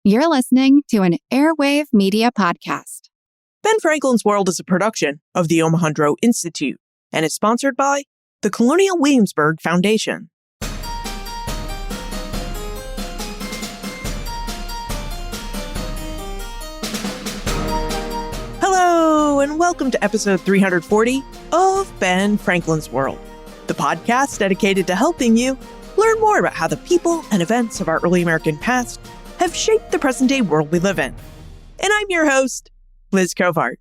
You're listening to an Airwave Media Podcast. Ben Franklin's World is a production of the Omohundro Institute and is sponsored by the Colonial Williamsburg Foundation. Hello, and welcome to episode 340 of Ben Franklin's World, the podcast dedicated to helping you learn more about how the people and events of our early American past have shaped the present-day world we live in. And I'm your host, Liz Covart.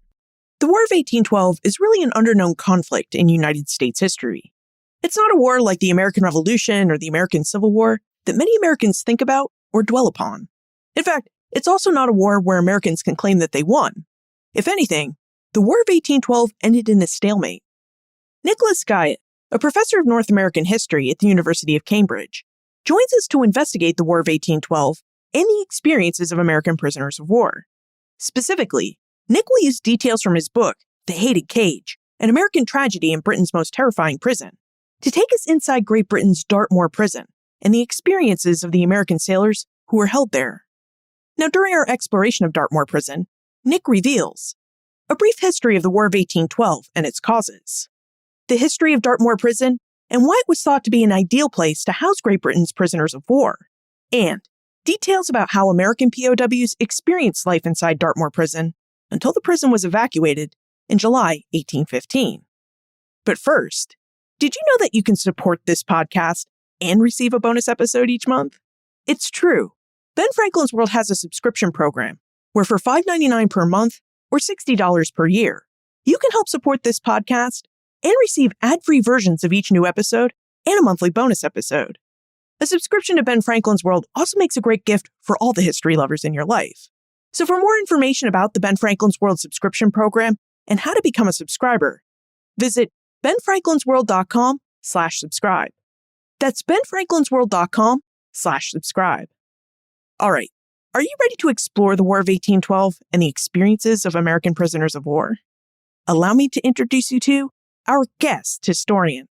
The War of 1812 is really an underknown conflict in United States history. It's not a war like the American Revolution or the American Civil War that many Americans think about or dwell upon. In fact, it's also not a war where Americans can claim that they won. If anything, the War of 1812 ended in a stalemate. Nicholas Guyatt, a professor of North American history at the University of Cambridge, joins us to investigate the War of 1812 and the experiences of American prisoners of war. Specifically, Nick will use details from his book, The Hated Cage, an American tragedy in Britain's most terrifying prison, to take us inside Great Britain's Dartmoor prison and the experiences of the American sailors who were held there. Now, during our exploration of Dartmoor prison, Nick reveals a brief history of the War of 1812 and its causes, the history of Dartmoor prison and why it was thought to be an ideal place to house Great Britain's prisoners of war, and details about how American POWs experienced life inside Dartmoor prison until the prison was evacuated in July 1815. But first, did you know that you can support this podcast and receive a bonus episode each month? It's true. Ben Franklin's World has a subscription program where for $5.99 per month or $60 per year, you can help support this podcast and receive ad-free versions of each new episode and a monthly bonus episode. A subscription to Ben Franklin's World also makes a great gift for all the history lovers in your life. So for more information about the Ben Franklin's World subscription program and how to become a subscriber, visit benfranklinsworld.com/subscribe. That's benfranklinsworld.com/subscribe. All right, are you ready to explore the War of 1812 and the experiences of American prisoners of war? Allow me to introduce you to our guest historian.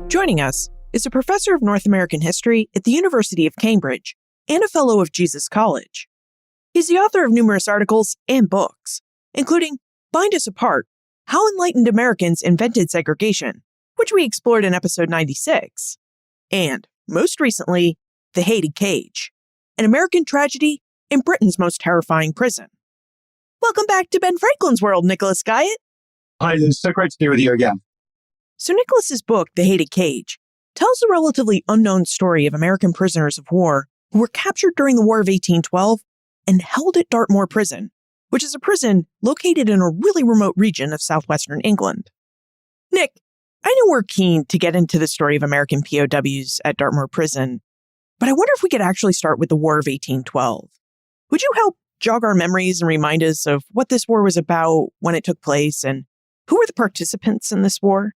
Joining us is a professor of North American history at the University of Cambridge and a fellow of Jesus College. He's the author of numerous articles and books, including Bind Us Apart, How Enlightened Americans Invented Segregation, which we explored in episode 96, and, most recently, The Hated Cage, an American tragedy in Britain's most terrifying prison. Welcome back to Ben Franklin's World, Nicholas Guyatt. Hi, it's so great to be with you again. So Nicholas's book, The Hated Cage, tells the relatively unknown story of American prisoners of war who were captured during the War of 1812 and held at Dartmoor Prison, which is a prison located in a really remote region of southwestern England. Nick, I know we're keen to get into the story of American POWs at Dartmoor Prison, but I wonder if we could actually start with the War of 1812. Would you help jog our memories and remind us of what this war was about, when it took place, and who were the participants in this war?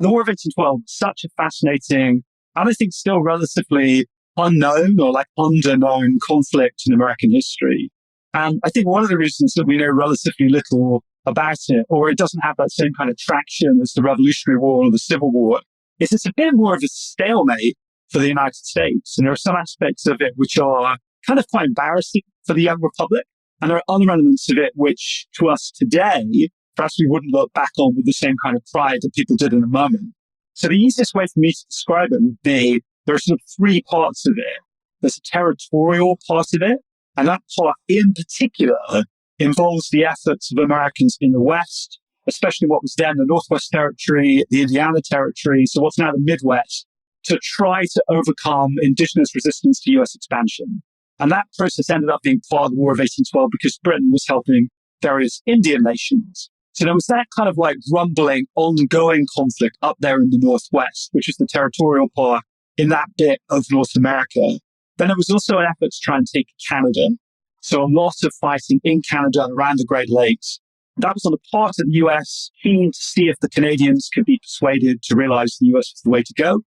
The War of 1812 is such a fascinating, and I think still relatively unknown or underknown conflict in American history. And I think one of the reasons that we know relatively little about it, or it doesn't have that same kind of traction as the Revolutionary War or the Civil War, is it's a bit more of a stalemate for the United States. And there are some aspects of it which are kind of quite embarrassing for the young republic. And there are other elements of it which, to us today, perhaps we wouldn't look back on with the same kind of pride that people did in the moment. So the easiest way for me to describe it would be there are sort of three parts of it. There's a territorial part of it, and that part in particular involves the efforts of Americans in the West, especially what was then the Northwest Territory, the Indiana Territory, so what's now the Midwest, to try to overcome indigenous resistance to U.S. expansion. And that process ended up being part of the War of 1812 because Britain was helping various Indian nations. So there was that kind of rumbling, ongoing conflict up there in the Northwest, which is the territorial part in that bit of North America. Then there was also an effort to try and take Canada. So a lot of fighting in Canada and around the Great Lakes. That was on the part of the US, keen to see if the Canadians could be persuaded to realize the US was the way to go.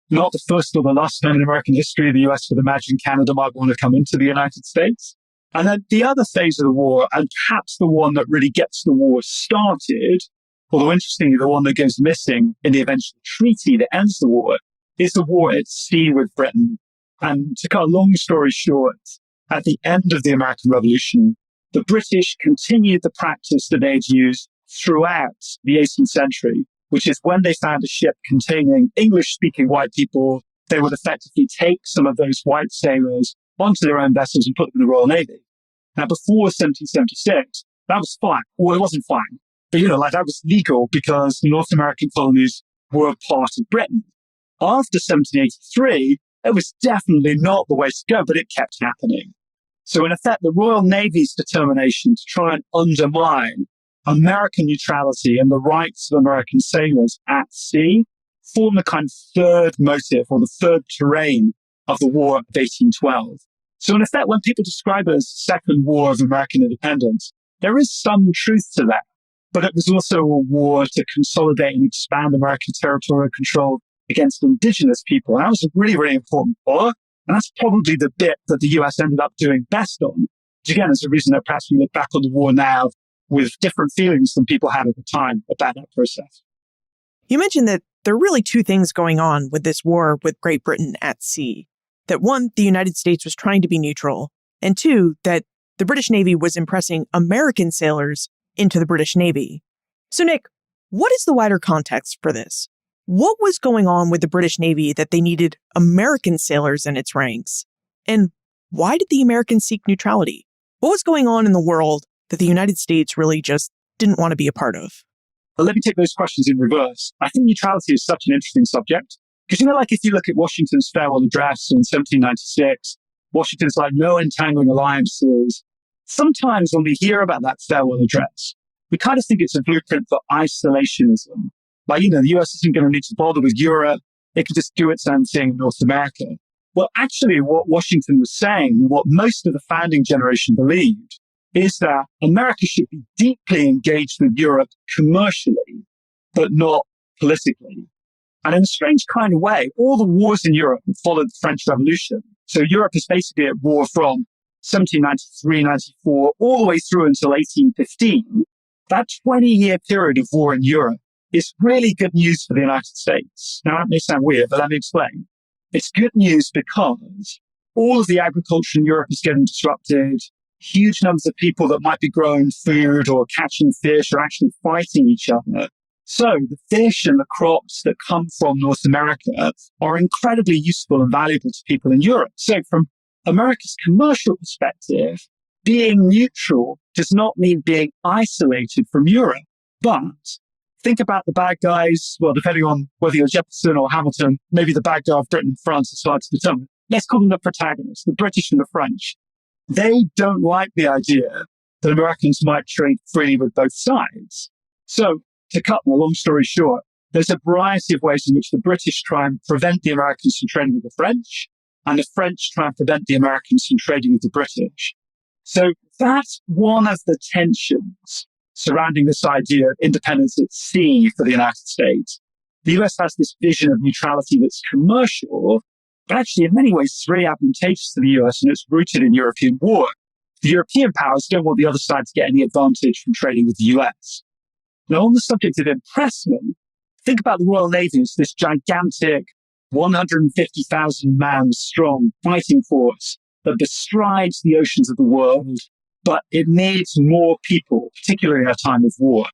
Not the first or the last time in American history the US would imagine Canada might want to come into the United States. And then the other phase of the war, and perhaps the one that really gets the war started, although interestingly, the one that goes missing in the eventual treaty that ends the war, is the war at sea with Britain. And to cut a long story short, at the end of the American Revolution, the British continued the practice that they'd used throughout the 18th century, which is when they found a ship containing English-speaking white people, they would effectively take some of those white sailors onto their own vessels and put them in the Royal Navy. Now, before 1776, that was fine. Well, it wasn't fine. But, that was legal because the North American colonies were part of Britain. After 1783, it was definitely not the way to go, but it kept happening. So in effect, the Royal Navy's determination to try and undermine American neutrality and the rights of American sailors at sea formed the kind of third motive or the third terrain of the War of 1812. So in effect, when people describe it as the Second War of American Independence, there is some truth to that. But it was also a war to consolidate and expand American territorial control against indigenous people. And that was a really, really important war. And that's probably the bit that the US ended up doing best on, which again is the reason that perhaps we look back on the war now with different feelings than people had at the time about that process. You mentioned that there are really two things going on with this war with Great Britain at sea. That one, the United States was trying to be neutral, and two, that the British Navy was impressing American sailors into the British Navy. So Nick, what is the wider context for this? What was going on with the British Navy that they needed American sailors in its ranks? And why did the Americans seek neutrality? What was going on in the world that the United States really just didn't want to be a part of? Well, let me take those questions in reverse. I think neutrality is such an interesting subject. Because, if you look at Washington's farewell address in 1796, Washington's like, no entangling alliances. Sometimes when we hear about that farewell address, we kind of think it's a blueprint for isolationism. Like, the US isn't going to need to bother with Europe. It can just do its own thing in North America. Well, actually, what Washington was saying, and what most of the founding generation believed, is that America should be deeply engaged with Europe commercially, but not politically. And in a strange kind of way, all the wars in Europe followed the French Revolution. So Europe is basically at war from 1793, 94, all the way through until 1815. That 20-year period of war in Europe is really good news for the United States. Now, that may sound weird, but let me explain. It's good news because all of the agriculture in Europe is getting disrupted. Huge numbers of people that might be growing food or catching fish are actually fighting each other. So the fish and the crops that come from North America are incredibly useful and valuable to people in Europe. So from America's commercial perspective, being neutral does not mean being isolated from Europe. But think about the bad guys, well, depending on whether you're Jefferson or Hamilton, maybe the bad guy of Britain and France is hard to determine. Let's call them the protagonists, the British and the French. They don't like the idea that Americans might trade freely with both sides. So to cut a long story short, there's a variety of ways in which the British try and prevent the Americans from trading with the French, and the French try and prevent the Americans from trading with the British. So that's one of the tensions surrounding this idea of independence at sea for the United States. The US has this vision of neutrality that's commercial, but actually in many ways it's really advantageous to the US and it's rooted in European war. The European powers don't want the other side to get any advantage from trading with the US. Now, on the subject of impressment, think about the Royal Navy as this gigantic 150,000 man strong fighting force that bestrides the oceans of the world, but it needs more people, particularly at a time of war.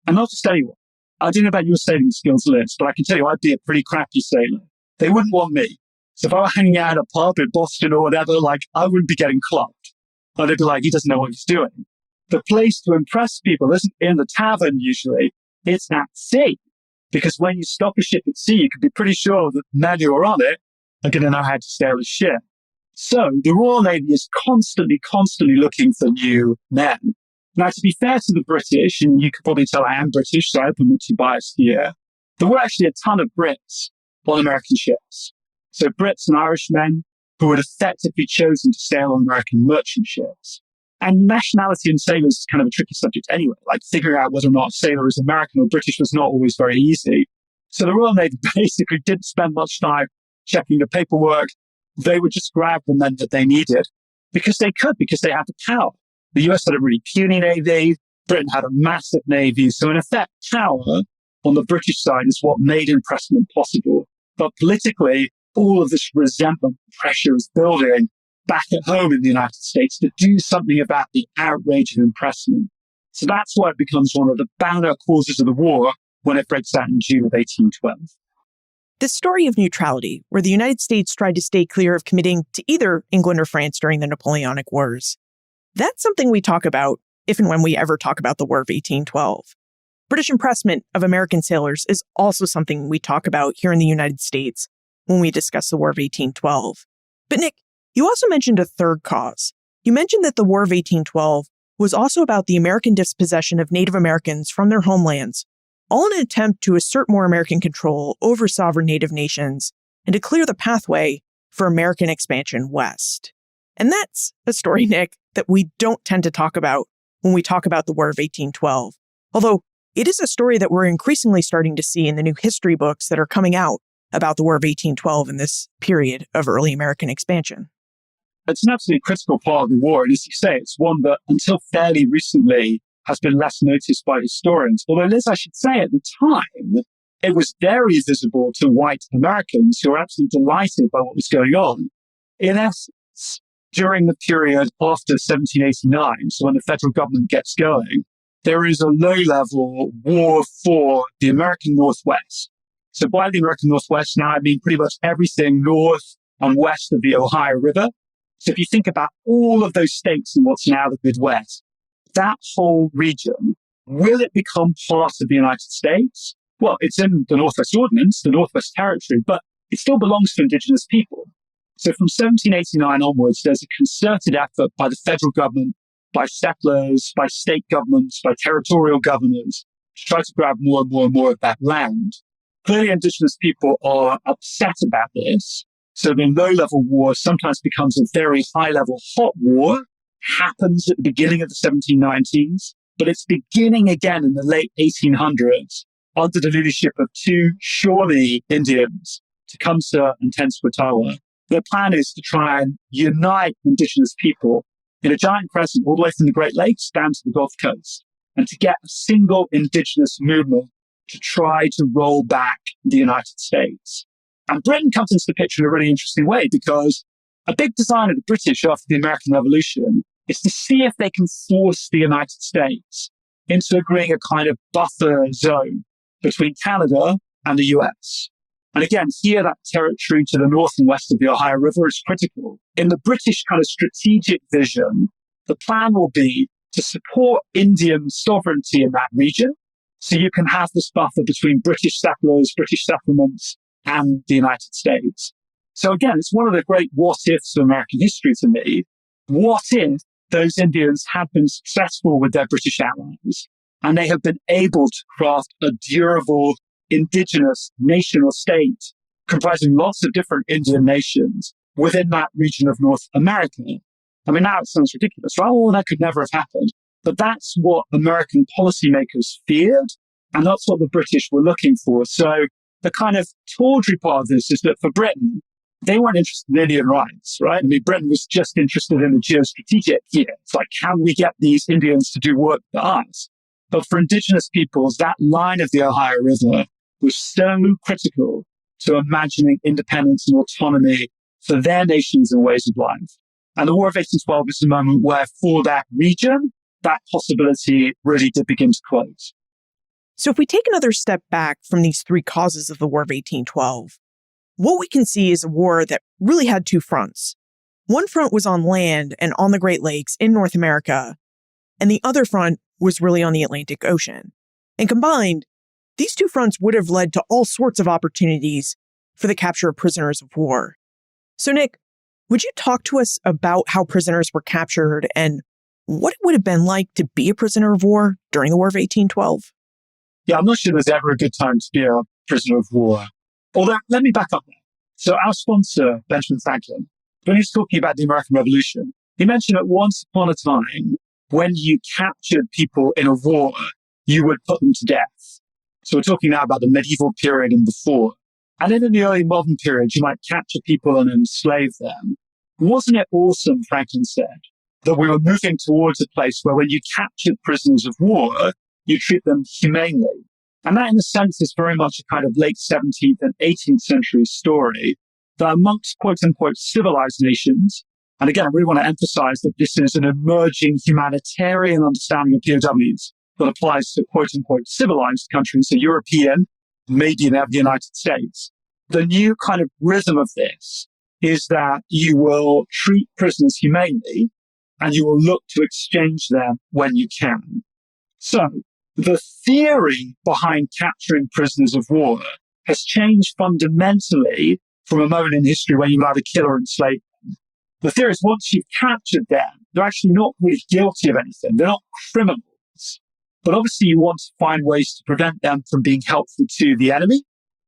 And not just anyone. I don't know about your sailing skills, Liz, but I can tell you I'd be a pretty crappy sailor. They wouldn't want me. So if I were hanging out at a pub in Boston or whatever, I wouldn't be getting clubbed. Or they'd be like, he doesn't know what he's doing. The place to impress people isn't in the tavern usually, it's at sea. Because when you stop a ship at sea, you can be pretty sure that the men who are on it are going to know how to sail a ship. So the Royal Navy is constantly looking for new men. Now, to be fair to the British, and you could probably tell I am British, so I hope I'm not too biased here, there were actually a ton of Brits on American ships. So Brits and Irishmen who had effectively chosen to sail on American merchant ships. And nationality in sailors is kind of a tricky subject anyway. Figuring out whether or not a sailor is American or British was not always very easy. So the Royal Navy basically didn't spend much time checking the paperwork. They would just grab the men that they needed. because they could, because they had the power. The US had a really puny navy. Britain had a massive navy. So in effect, power on the British side is what made impressment possible. But politically, all of this resentment pressure is building back at home in the United States to do something about the outrage of impressment. So that's why it becomes one of the banner causes of the war when it breaks out in June of 1812. This story of neutrality, where the United States tried to stay clear of committing to either England or France during the Napoleonic Wars, that's something we talk about if and when we ever talk about the War of 1812. British impressment of American sailors is also something we talk about here in the United States when we discuss the War of 1812. But Nick, you also mentioned a third cause. You mentioned that the War of 1812 was also about the American dispossession of Native Americans from their homelands, all in an attempt to assert more American control over sovereign Native nations and to clear the pathway for American expansion west. And that's a story, Nick, that we don't tend to talk about when we talk about the War of 1812. Although it is a story that we're increasingly starting to see in the new history books that are coming out about the War of 1812 and this period of early American expansion. It's an absolutely critical part of the war. And as you say, it's one that until fairly recently has been less noticed by historians. Although, Liz, I should say at the time, it was very visible to white Americans who were absolutely delighted by what was going on. In essence, during the period after 1789, so when the federal government gets going, there is a low-level war for the American Northwest. So by the American Northwest now, I mean pretty much everything north and west of the Ohio River. So if you think about all of those states in what's now the Midwest, that whole region, will it become part of the United States? Well, it's in the Northwest Ordinance, the Northwest Territory, but it still belongs to indigenous people. So from 1789 onwards, there's a concerted effort by the federal government, by settlers, by state governments, by territorial governors to try to grab more and more and more of that land. Clearly, indigenous people are upset about this. So the low-level war sometimes becomes a very high-level hot war, happens at the beginning of the 1790s, but it's beginning again in the late 1800s under the leadership of two Shawnee Indians, Tecumseh and Tenskwatawa. Their plan is to try and unite indigenous people in a giant crescent all the way from the Great Lakes down to the Gulf Coast, and to get a single indigenous movement to try to roll back the United States. And Britain comes into the picture in a really interesting way, because a big design of the British after the American Revolution is to see if they can force the United States into agreeing a kind of buffer zone between Canada and the US. And again, here that territory to the north and west of the Ohio River is critical. In the British kind of strategic vision, the plan will be to support Indian sovereignty in that region. So you can have this buffer between British settlers, British settlements, and the United States. So again, it's one of the great what-ifs of American history to me. What if those Indians had been successful with their British allies and they have been able to craft a durable indigenous nation or state comprising lots of different Indian nations within that region of North America? I mean, now it sounds ridiculous, right? Oh, that could never have happened. But that's what American policymakers feared, and that's what the British were looking for. So the kind of tawdry part of this is that for Britain, they weren't interested in Indian rights, right? I mean, Britain was just interested in the geostrategic here. It's like, can we get these Indians to do work for us? But for indigenous peoples, that line of the Ohio River was so critical to imagining independence and autonomy for their nations and ways of life. And the War of 1812 is the moment where, for that region, that possibility really did begin to close. So if we take another step back from these three causes of the War of 1812, what we can see is a war that really had two fronts. One front was on land and on the Great Lakes in North America, and the other front was really on the Atlantic Ocean. And combined, these two fronts would have led to all sorts of opportunities for the capture of prisoners of war. So Nick, would you talk to us about how prisoners were captured and what it would have been like to be a prisoner of war during the War of 1812? Yeah, I'm not sure there's ever a good time to be a prisoner of war. Although, let me back up there. So our sponsor, Benjamin Franklin, when he was talking about the American Revolution, he mentioned that once upon a time, when you captured people in a war, you would put them to death. So we're talking now about the medieval period and before. And then in the early modern period, you might capture people and enslave them. wasn't it awesome, Franklin said, that we were moving towards a place where when you captured prisoners of war, you treat them humanely. And that, in a sense, is very much a kind of late 17th and 18th century story that amongst quote-unquote civilized nations, and again, I really want to emphasize that this is an emerging humanitarian understanding of POWs that applies to quote-unquote civilized countries, so European, maybe in the United States. The new kind of rhythm of this is that you will treat prisoners humanely and you will look to exchange them when you can. So the theory behind capturing prisoners of war has changed fundamentally from a moment in history where you allowed a killer and slave them. The theory is once you've captured them, they're actually not really guilty of anything. They're not criminals. But obviously you want to find ways to prevent them from being helpful to the enemy.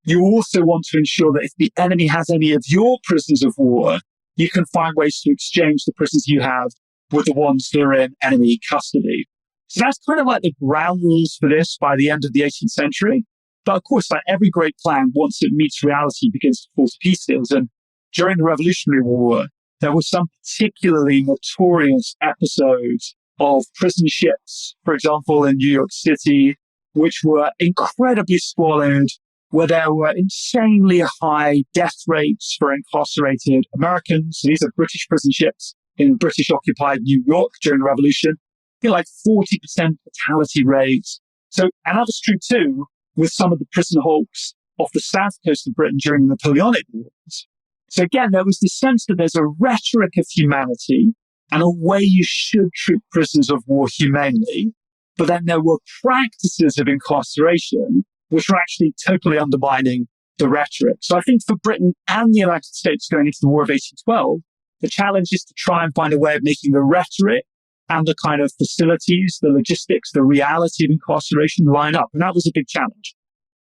You also want to ensure that if the enemy has any of your prisoners of war, you can find ways to exchange the prisoners you have with the ones that are in enemy custody. So that's kind of like the ground rules for this by the end of the 18th century. But of course, like every great plan, once it meets reality, begins to fall to pieces. And during the Revolutionary War, there were some particularly notorious episodes of prison ships, for example, in New York City, which were incredibly squalid, where there were insanely high death rates for incarcerated Americans. So these are British prison ships in British-occupied New York during the Revolution. Like 40% fatality rates. So, and that was true too with some of the prison hulks off the south coast of Britain during the Napoleonic Wars. So again, there was this sense that there's a rhetoric of humanity and a way you should treat prisoners of war humanely. But then there were practices of incarceration which were actually totally undermining the rhetoric. So I think for Britain and the United States going into the War of 1812, the challenge is to try and find a way of making the rhetoric and the kind of facilities, the logistics, the reality of incarceration line up. And that was a big challenge.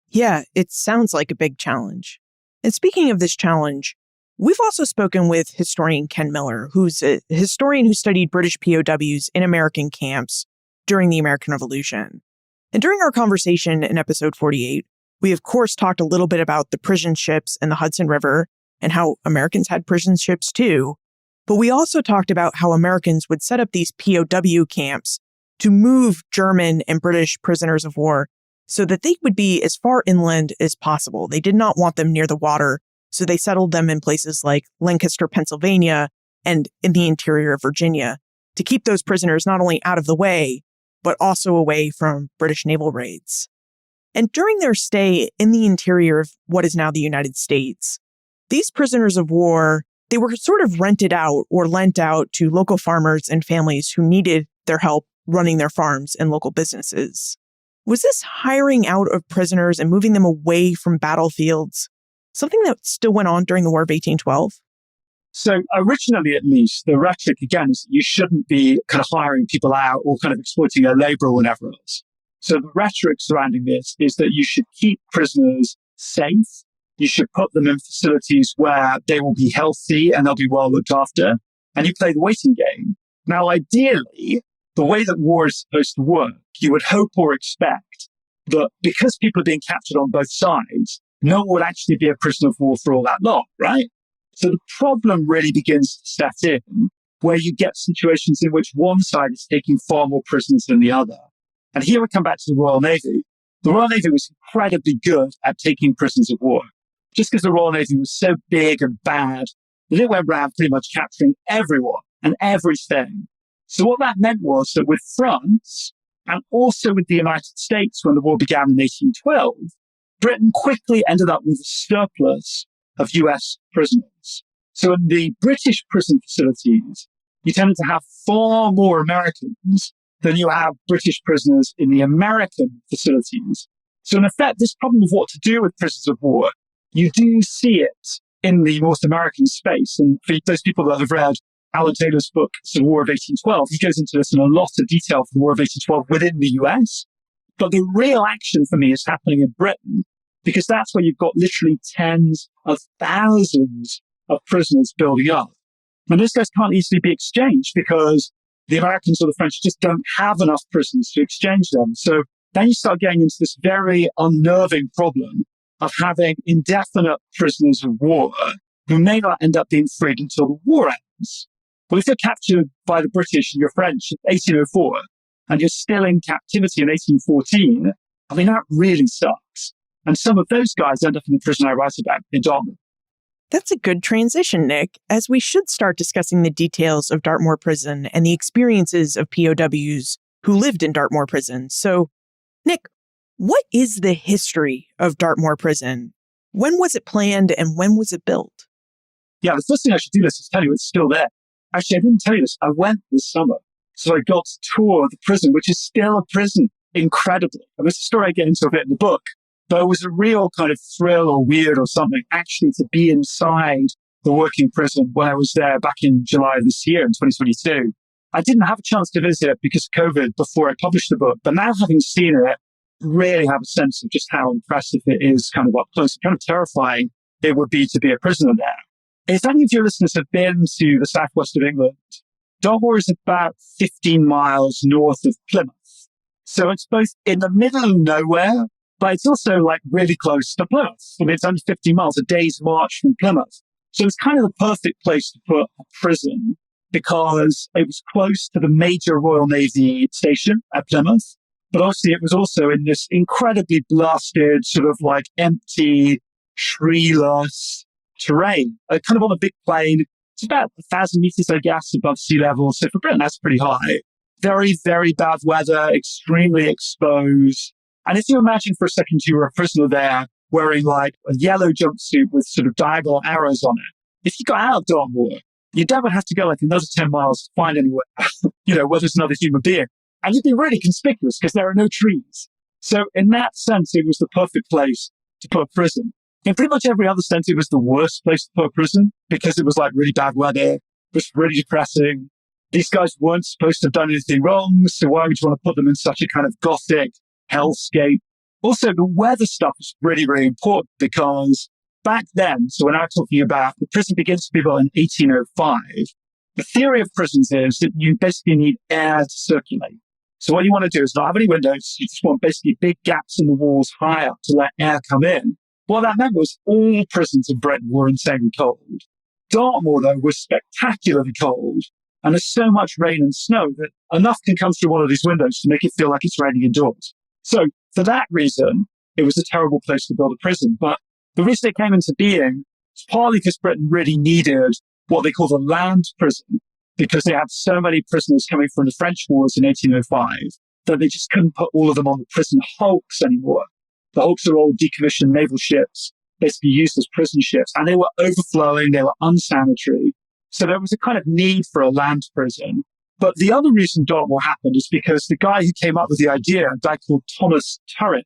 Yeah, it sounds like a big challenge. And speaking of this challenge, we've also spoken with historian Ken Miller, who's a historian who studied British POWs in American camps during the American Revolution. And during our conversation in episode 48, we of course talked a little bit about the prison ships in the Hudson River and how Americans had prison ships too. But we also talked about how Americans would set up these POW camps to move German and British prisoners of war so that they would be as far inland as possible. They did not want them near the water, so they settled them in places like Lancaster, Pennsylvania, and in the interior of Virginia to keep those prisoners not only out of the way, but also away from British naval raids. And during their stay in the interior of what is now the United States, these prisoners of war, they were sort of rented out or lent out to local farmers and families who needed their help running their farms and local businesses. Was this hiring out of prisoners and moving them away from battlefields something that still went on during the War of 1812? So originally, at least, the rhetoric, again, is that you shouldn't be kind of hiring people out or kind of exploiting their labor or whatever else. So the rhetoric surrounding this is that you should keep prisoners safe. You should put them in facilities where they will be healthy and they'll be well looked after. And you play the waiting game. Now, ideally, the way that war is supposed to work, you would hope or expect that because people are being captured on both sides, no one would actually be a prisoner of war for all that long, right? So the problem really begins to set in where you get situations in which one side is taking far more prisoners than the other. And here we come back to the Royal Navy. The Royal Navy was incredibly good at taking prisoners of war. Just because the Royal Navy was so big and bad, they went around pretty much capturing everyone and everything. So what that meant was that with France and also with the United States when the war began in 1812, Britain quickly ended up with a surplus of US prisoners. So in the British prison facilities, you tended to have far more Americans than you have British prisoners in the American facilities. So in effect, this problem of what to do with prisoners of war, you do see it in the North American space. And for those people that have read Alan Taylor's book, The War of 1812, he goes into this in a lot of detail for the War of 1812 within the US. But the real action for me is happening in Britain, because that's where you've got literally tens of thousands of prisoners building up. And those guys can't easily be exchanged because the Americans or the French just don't have enough prisoners to exchange them. So then you start getting into this very unnerving problem of having indefinite prisoners of war who may not end up being freed until the war ends. prisons. Well, if you're captured by the British and you're French in 1804 and you're still in captivity in 1814, I mean, that really sucks. And some of those guys end up in the prison I write about in Dartmoor. That's a good transition, Nick, as we should start discussing the details of Dartmoor Prison and the experiences of POWs who lived in Dartmoor Prison. So, Nick, what is the history of Dartmoor Prison? When was it planned and when was it built? Yeah, the first thing I should do is tell you it's still there. Actually, I didn't tell you this. I went this summer. So I got to tour the prison, which is still a prison, incredibly. And it's a story I get into a bit in the book. But it was a real kind of thrill or weird or something, actually, to be inside the working prison when I was there back in July of this year, in 2022. I didn't have a chance to visit it because of COVID before I published the book. But now having seen it, really have a sense of just how impressive it is, kind of up close, kind of terrifying it would be to be a prisoner there. If any of your listeners have been to the southwest of England, Dartmoor is about 15 miles north of Plymouth. So it's both in the middle of nowhere, but it's also like really close to Plymouth. I mean, it's only 15 miles, a day's march from Plymouth. So it's kind of the perfect place to put a prison because it was close to the major Royal Navy station at Plymouth. But obviously it was also in this incredibly blasted, sort of like empty, treeless terrain, kind of on a big plain. It's about 1,000 meters, I guess, above sea level. So for Britain, that's pretty high. Very, very bad weather, extremely exposed. And if you imagine for a second you were a prisoner there wearing like a yellow jumpsuit with sort of diagonal arrows on it, if you got out of Dartmoor, you'd never have to go like another 10 miles to find anywhere, where there's another human being. And you'd be really conspicuous because there are no trees. So in that sense, it was the perfect place to put a prison. In pretty much every other sense, it was the worst place to put a prison because it was like really bad weather. It was really depressing. These guys weren't supposed to have done anything wrong. So why would you want to put them in such a kind of gothic hellscape? Also, the weather stuff is really, really important because back then, so we're now talking about the prison begins to be built in 1805. The theory of prisons is that you basically need air to circulate. So what you want to do is not have any windows. You just want basically big gaps in the walls high up to let air come in. What that meant was all prisons in Britain were insanely cold. Dartmoor, though, was spectacularly cold. And there's so much rain and snow that enough can come through one of these windows to make it feel like it's raining indoors. So for that reason, it was a terrible place to build a prison. But the reason it came into being was partly because Britain really needed what they called a land prison, because they had so many prisoners coming from the French wars in 1805 that they just couldn't put all of them on the prison hulks anymore. The hulks are old decommissioned naval ships, basically used as prison ships, and they were overflowing, they were unsanitary. So there was a kind of need for a land prison. But the other reason Dartmoor happened is because the guy who came up with the idea, a guy called Thomas Turret,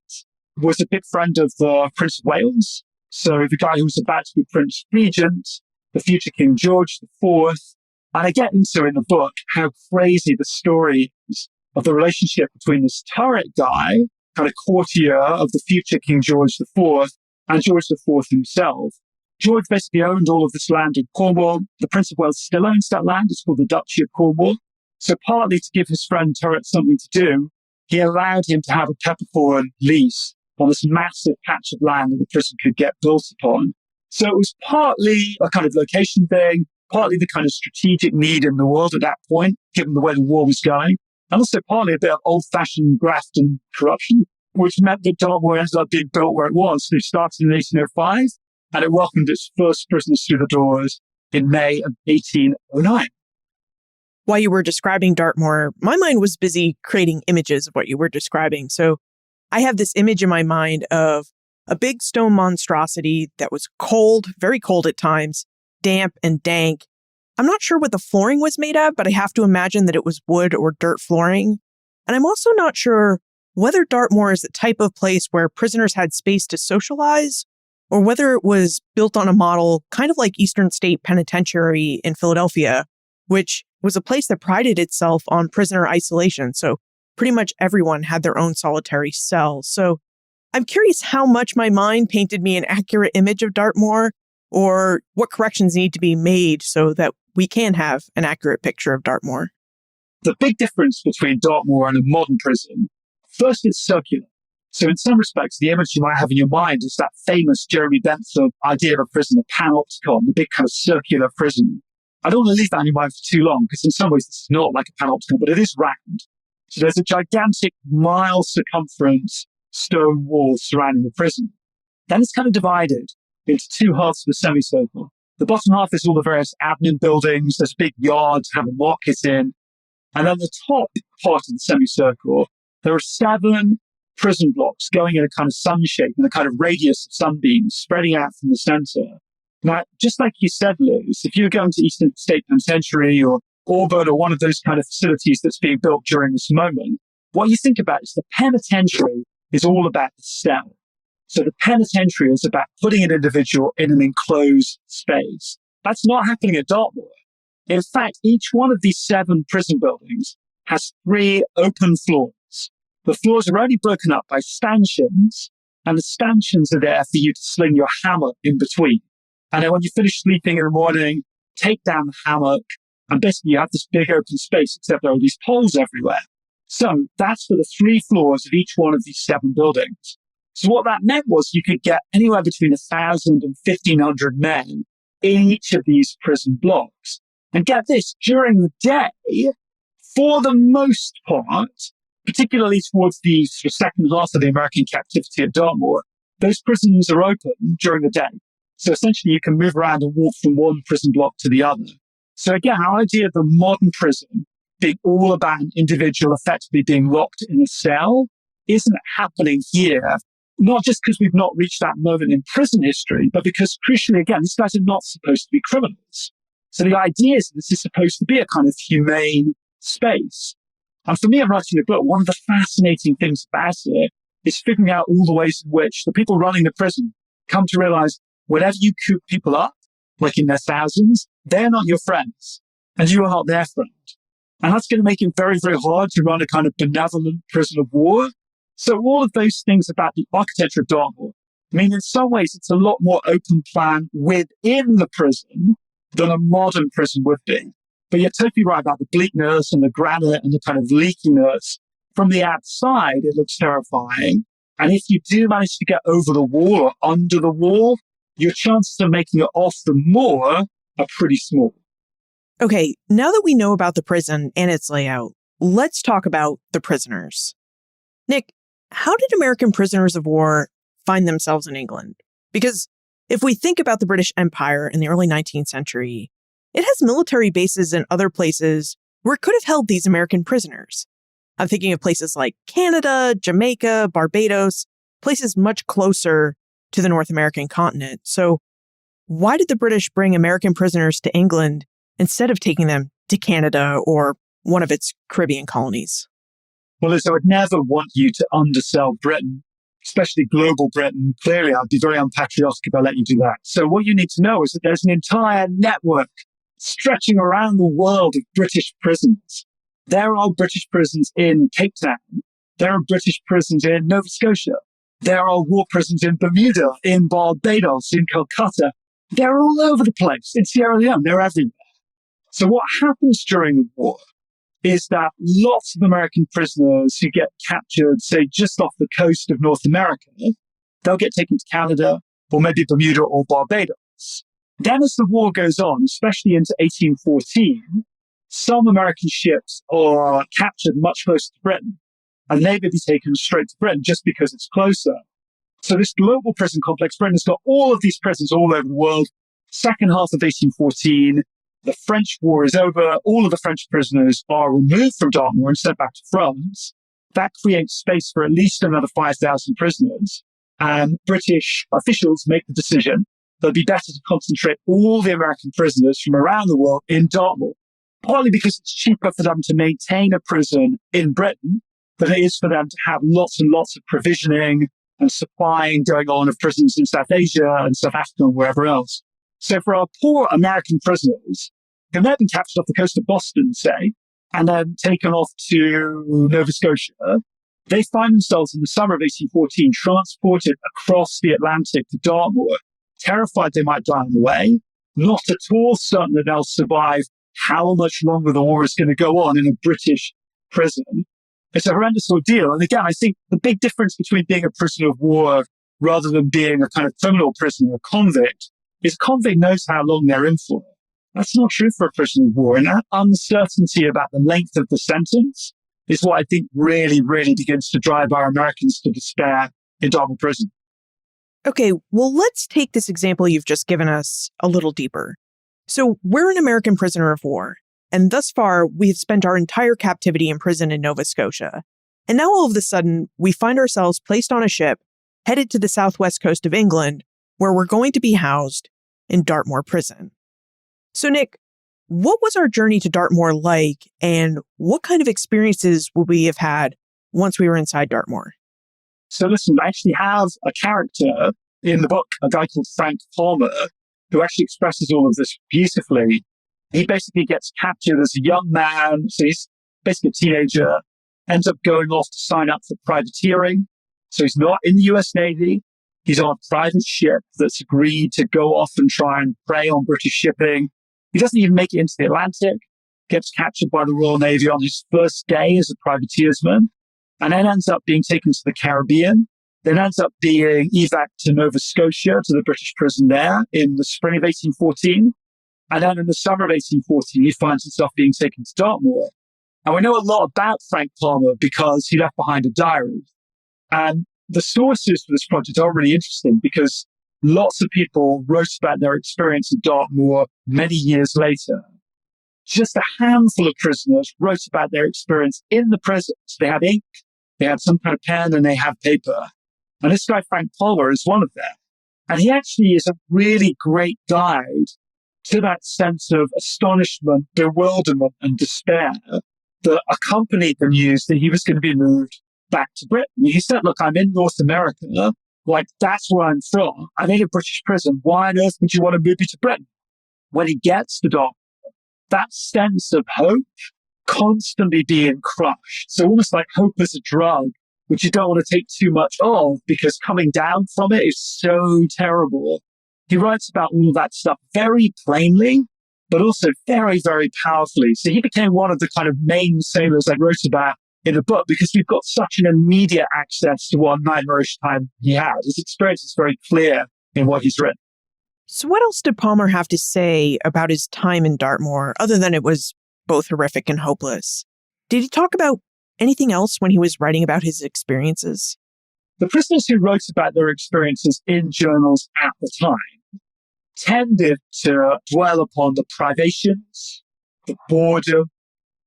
was a big friend of the Prince of Wales. So the guy who was about to be Prince Regent, the future King George IV. And I get into in the book how crazy the story is of the relationship between this Turret guy, kind of courtier of the future King George IV, and George IV himself. George basically owned all of this land in Cornwall. The Prince of Wales still owns that land. It's called the Duchy of Cornwall. So partly to give his friend Turret something to do, he allowed him to have a peppercorn lease on this massive patch of land that the prison could get built upon. So it was partly a kind of location thing, partly the kind of strategic need in the world at that point, given the way the war was going, and also partly a bit of old-fashioned graft and corruption, which meant that Dartmoor ended up being built where it was. It started in 1805, and it welcomed its first prisoners through the doors in May of 1809. While you were describing Dartmoor, my mind was busy creating images of what you were describing. So I have this image in my mind of a big stone monstrosity that was cold, very cold at times, damp and dank. I'm not sure what the flooring was made of, but I have to imagine that it was wood or dirt flooring. And I'm also not sure whether Dartmoor is the type of place where prisoners had space to socialize, or whether it was built on a model kind of like Eastern State Penitentiary in Philadelphia, which was a place that prided itself on prisoner isolation. So pretty much everyone had their own solitary cell. So I'm curious how much my mind painted me an accurate image of Dartmoor, or what corrections need to be made so that we can have an accurate picture of Dartmoor. The big difference between Dartmoor and a modern prison, first, it's circular. So in some respects, the image you might have in your mind is that famous Jeremy Bentham idea of a prison, the panopticon, the big kind of circular prison. I don't want to leave that in your mind for too long, because in some ways this is not like a panopticon, but it is round. So there's a gigantic mile circumference stone wall surrounding the prison. Then it's kind of divided into two halves of a semicircle. The bottom half is all the various admin buildings. There's a big yard to have a market in. And then the top part of the semicircle, there are 7 prison blocks going in a kind of sun shape, in a kind of radius of sunbeams spreading out from the center. Now, just like you said, Liz, if you're going to Eastern State Penitentiary or Auburn or one of those kind of facilities that's being built during this moment, what you think about is the penitentiary is all about the cell. So the penitentiary is about putting an individual in an enclosed space. That's not happening at Dartmoor. In fact, each one of these 7 prison buildings has 3 open floors. The floors are only broken up by stanchions, and the stanchions are there for you to sling your hammock in between. And then when you finish sleeping in the morning, take down the hammock, and basically you have this big open space, except there are these poles everywhere. So that's for the 3 floors of each one of these 7 buildings. So what that meant was you could get anywhere between 1,000 and 1,500 men in each of these prison blocks. And get this, during the day, for the most part, particularly towards the sort of second half of the American captivity at Dartmoor, those prisons are open during the day. So essentially you can move around and walk from one prison block to the other. So again, our idea of the modern prison being all about an individual effectively being locked in a cell isn't happening here, not just because we've not reached that moment in prison history, but because crucially, again, these guys are not supposed to be criminals. So the idea is that this is supposed to be a kind of humane space. And for me, in writing the book, one of the fascinating things about it is figuring out all the ways in which the people running the prison come to realize whenever you coop people up, like in their thousands, they're not your friends and you are not their friend. And that's going to make it very, very hard to run a kind of benevolent prison of war. So all of those things about the architecture of Dartmoor, I mean, in some ways, it's a lot more open plan within the prison than a modern prison would be. But you're totally right about the bleakness and the granite and the kind of leakiness. From the outside, it looks terrifying. And if you do manage to get over the wall or under the wall, your chances of making it off the moor are pretty small. Okay, now that we know about the prison and its layout, let's talk about the prisoners. Nick, how did American prisoners of war find themselves in England? Because if we think about the British Empire in the early 19th century, it has military bases in other places where it could have held these American prisoners. I'm thinking of places like Canada, Jamaica, Barbados, places much closer to the North American continent. So why did the British bring American prisoners to England instead of taking them to Canada or one of its Caribbean colonies? Well, Liz, I would never want you to undersell Britain, especially global Britain. Clearly, I'd be very unpatriotic if I let you do that. So what you need to know is that there's an entire network stretching around the world of British prisons. There are British prisons in Cape Town. There are British prisons in Nova Scotia. There are war prisons in Bermuda, in Barbados, in Calcutta. They're all over the place. In Sierra Leone, they're everywhere. So what happens during the war is that lots of American prisoners who get captured, say, just off the coast of North America, they'll get taken to Canada or maybe Bermuda or Barbados. Then as the war goes on, especially into 1814, some American ships are captured much closer to Britain, and they may be taken straight to Britain just because it's closer. So this global prison complex, Britain's got all of these prisons all over the world. Second half of 1814, the French war is over. All of the French prisoners are removed from Dartmoor and sent back to France. That creates space for at least another 5,000 prisoners. And British officials make the decision that it'd be better to concentrate all the American prisoners from around the world in Dartmoor, partly because it's cheaper for them to maintain a prison in Britain than it is for them to have lots and lots of provisioning and supplying going on of prisons in South Asia and South Africa and wherever else. So for our poor American prisoners, who may have been captured off the coast of Boston, say, and then taken off to Nova Scotia, they find themselves in the summer of 1814 transported across the Atlantic to Dartmoor, terrified they might die on the way, not at all certain that they'll survive how much longer the war is going to go on in a British prison. It's a horrendous ordeal. And again, I think the big difference between being a prisoner of war rather than being a kind of criminal prisoner, a convict, is convict knows how long they're in for. That's not true for a prisoner of war. And that uncertainty about the length of the sentence is what I think really, really begins to drive our Americans to despair in Dartmoor prison. Okay, well, let's take this example you've just given us a little deeper. So we're an American prisoner of war, and thus far, we've spent our entire captivity in prison in Nova Scotia. And now all of a sudden, we find ourselves placed on a ship, headed to the southwest coast of England, where we're going to be housed in Dartmoor prison. So Nick, what was our journey to Dartmoor like, and what kind of experiences would we have had once we were inside Dartmoor? So listen, I actually have a character in the book, a guy called Frank Palmer, who actually expresses all of this beautifully. He basically gets captured as a young man, so he's basically a teenager, ends up going off to sign up for privateering. So he's not in the US Navy. He's on a private ship that's agreed to go off and try and prey on British shipping. He doesn't even make it into the Atlantic, gets captured by the Royal Navy on his first day as a privateersman, and then ends up being taken to the Caribbean, then ends up being evac to Nova Scotia, to the British prison there in the spring of 1814. And then in the summer of 1814, he finds himself being taken to Dartmoor. And we know a lot about Frank Palmer because he left behind a diary. And the sources for this project are really interesting because lots of people wrote about their experience at Dartmoor many years later. Just a handful of prisoners wrote about their experience in the prisons. They had ink, they had some kind of pen, and they had paper. And this guy, Frank Palmer, is one of them. And he actually is a really great guide to that sense of astonishment, bewilderment, and despair that accompanied the news that he was going to be moved back to Britain. He said, look, I'm in North America. Like, that's where I'm from. I'm in a British prison. Why on earth would you want to move me to Britain? When he gets to Dartmoor, that sense of hope constantly being crushed. So almost like hope is a drug, which you don't want to take too much of because coming down from it is so terrible. He writes about all of that stuff very plainly, but also very, very powerfully. So he became one of the kind of main sailors I wrote about in the book because we've got such an immediate access to what nightmarish time he had. His experience is very clear in what he's written. So what else did Palmer have to say about his time in Dartmoor, other than it was both horrific and hopeless? Did he talk about anything else when he was writing about his experiences? The prisoners who wrote about their experiences in journals at the time tended to dwell upon the privations, the boredom,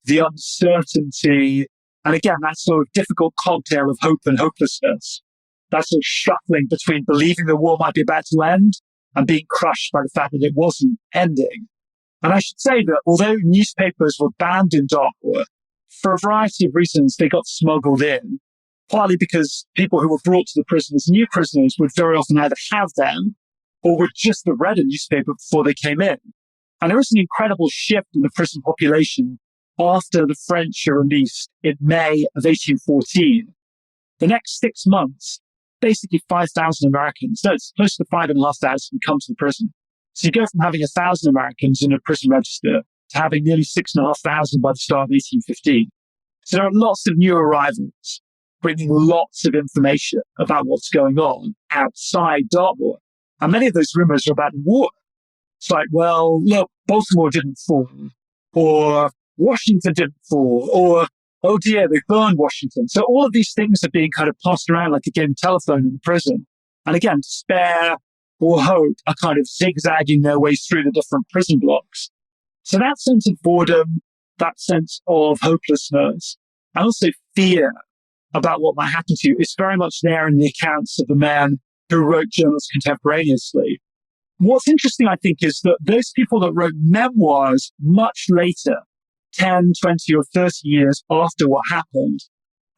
the uncertainty, and again, that sort of difficult cocktail of hope and hopelessness, that sort of shuffling between believing the war might be about to end and being crushed by the fact that it wasn't ending. And I should say that although newspapers were banned in Dartmoor, for a variety of reasons, they got smuggled in, partly because people who were brought to the prison as new prisoners would very often either have them or would just have read a newspaper before they came in. And there was an incredible shift in the prison population after the French are released in May of 1814. The next 6 months, basically 5,000 Americans, no, it's close to 5,500 come to the prison. So you go from having 1,000 Americans in a prison register to having nearly 6,500 by the start of 1815. So there are lots of new arrivals bringing lots of information about what's going on outside Dartmoor. And many of those rumors are about war. It's like, well, look, Baltimore didn't fall, or Washington didn't fall, or, oh dear, they burned Washington. So all of these things are being kind of passed around like a game of telephone in the prison. And again, despair or hope are kind of zigzagging their way through the different prison blocks. So that sense of boredom, that sense of hopelessness, and also fear about what might happen to you is very much there in the accounts of the men who wrote journals contemporaneously. What's interesting, I think, is that those people that wrote memoirs much later, 10, 20, or 30 years after what happened,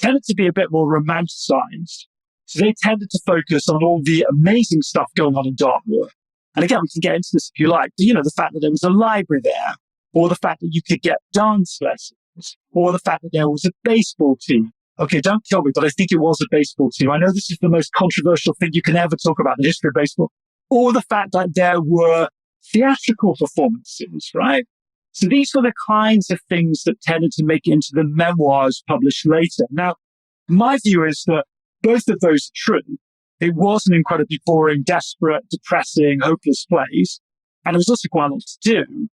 tended to be a bit more romanticized. So they tended to focus on all the amazing stuff going on in Dartmoor. And again, we can get into this if you like. But, the fact that there was a library there, or the fact that you could get dance lessons, or the fact that there was a baseball team. Okay, don't kill me, but I think it was a baseball team. I know this is the most controversial thing you can ever talk about in the history of baseball. Or the fact that there were theatrical performances, right? So these were the kinds of things that tended to make it into the memoirs published later. Now, my view is that both of those are true. It was an incredibly boring, desperate, depressing, hopeless place. And there was also quite a lot to do.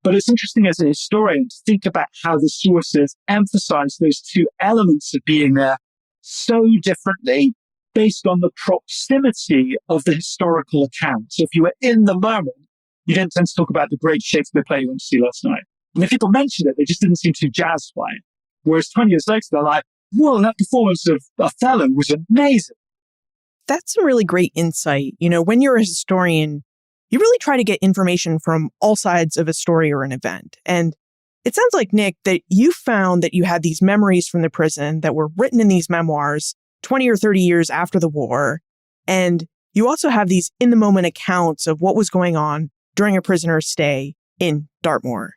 But it's interesting as a historian to think about how the sources emphasize those two elements of being there so differently based on the proximity of the historical account. So if you were in the moment, you didn't tend to talk about the great Shakespeare play you went to see last night. And if people mentioned it, they just didn't seem too jazzed by it. Whereas 20 years later, they're like, whoa, that performance of Othello was amazing. That's some really great insight. When you're a historian, you really try to get information from all sides of a story or an event. And it sounds like, Nick, that you found that you had these memories from the prison that were written in these memoirs 20 or 30 years after the war. And you also have these in-the-moment accounts of what was going on during a prisoner's stay in Dartmoor.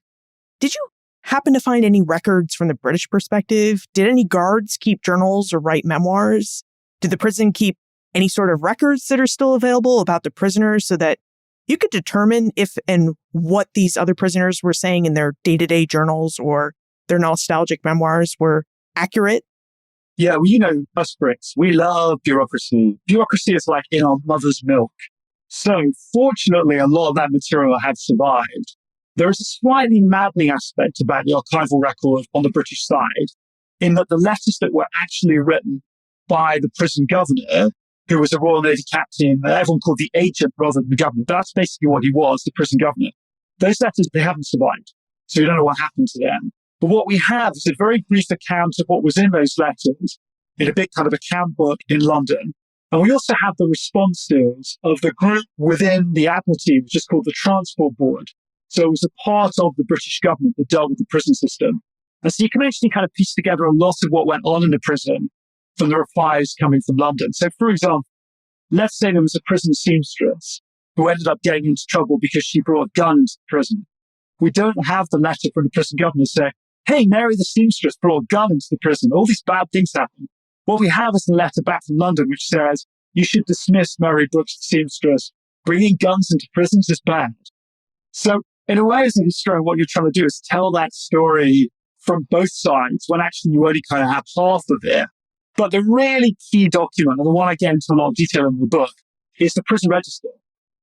Did you happen to find any records from the British perspective? Did any guards keep journals or write memoirs? Did the prison keep any sort of records that are still available about the prisoners so that you could determine if and what these other prisoners were saying in their day-to-day journals or their nostalgic memoirs were accurate? Yeah, well, us Brits, we love bureaucracy. Bureaucracy is like in our mother's milk. So fortunately, a lot of that material had survived. There is a slightly maddening aspect about the archival record on the British side, in that the letters that were actually written by the prison governor, who was a Royal Navy captain, everyone called the agent rather than the governor. That's basically what he was, the prison governor. Those letters, they haven't survived. So you don't know what happened to them. But what we have is a very brief account of what was in those letters in a big kind of account book in London. And we also have the responses of the group within the Admiralty, which is called the Transport Board. So it was a part of the British government that dealt with the prison system. And so you can actually kind of piece together a lot of what went on in the prison from the replies coming from London. So, for example, let's say there was a prison seamstress who ended up getting into trouble because she brought a gun into the prison. We don't have the letter from the prison governor saying, hey, Mary the seamstress brought a gun into the prison. All these bad things happen. What we have is a letter back from London which says, you should dismiss Mary Brooks the seamstress. Bringing guns into prisons is bad. So, in a way, as a historian, what you're trying to do is tell that story from both sides when actually you only kind of have half of it. But the really key document, and the one I get into a lot of detail in the book, is the prison register.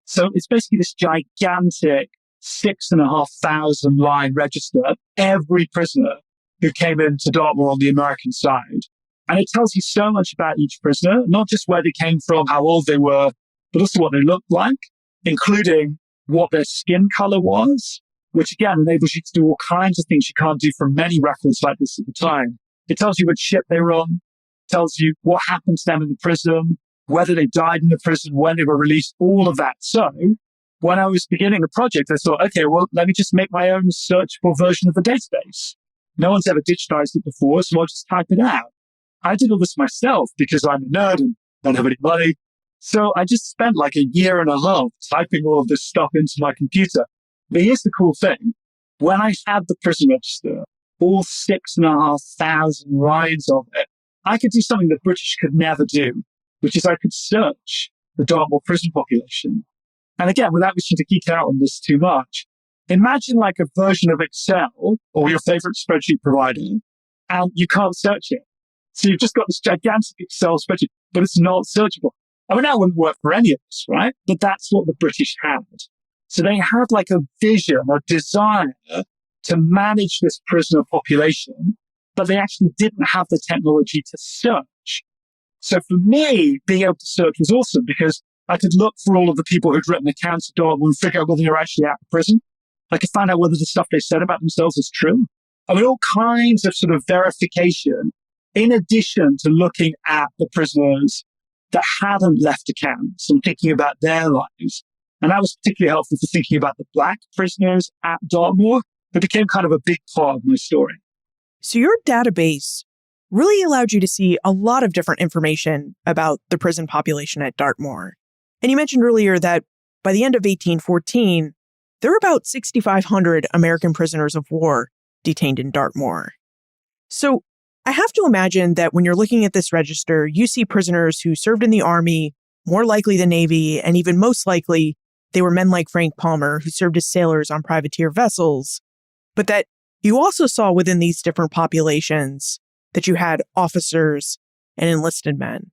So it's basically this gigantic 6,500 line register of every prisoner who came into Dartmoor on the American side. And it tells you so much about each prisoner, not just where they came from, how old they were, but also what they looked like, including what their skin color was, which again enables you to do all kinds of things you can't do from many records like this at the time. It tells you which ship they were on, tells you what happened to them in the prison, whether they died in the prison, when they were released, all of that. So when I was beginning the project, I thought, okay, well, let me just make my own searchable version of the database. No one's ever digitized it before, so I'll just type it out. I did all this myself because I'm a nerd and don't have any money. So I just spent like a year and a half typing all of this stuff into my computer. But here's the cool thing. When I had the prison register, all 6,500 lines of it, I could do something the British could never do, which is I could search the Dartmoor prison population. And again, without wishing to geek out on this too much, imagine like a version of Excel or your favorite spreadsheet provider, and you can't search it. So you've just got this gigantic Excel spreadsheet, but it's not searchable. I mean, that wouldn't work for any of us, right? But that's what the British had. So they had like a vision, a desire to manage this prisoner population, but they actually didn't have the technology to search. So for me, being able to search was awesome because I could look for all of the people who'd written accounts of Dartmoor and figure out whether they were actually at the prison. I could find out whether the stuff they said about themselves is true. I mean, all kinds of sort of verification in addition to looking at the prisoners that hadn't left accounts and thinking about their lives. And that was particularly helpful for thinking about the Black prisoners at Dartmoor. It became kind of a big part of my story. So your database really allowed you to see a lot of different information about the prison population at Dartmoor. And you mentioned earlier that by the end of 1814, there were about 6,500 American prisoners of war detained in Dartmoor. So I have to imagine that when you're looking at this register, you see prisoners who served in the Army, more likely the Navy, and even most likely they were men like Frank Palmer who served as sailors on privateer vessels. But that you also saw within these different populations that you had officers and enlisted men.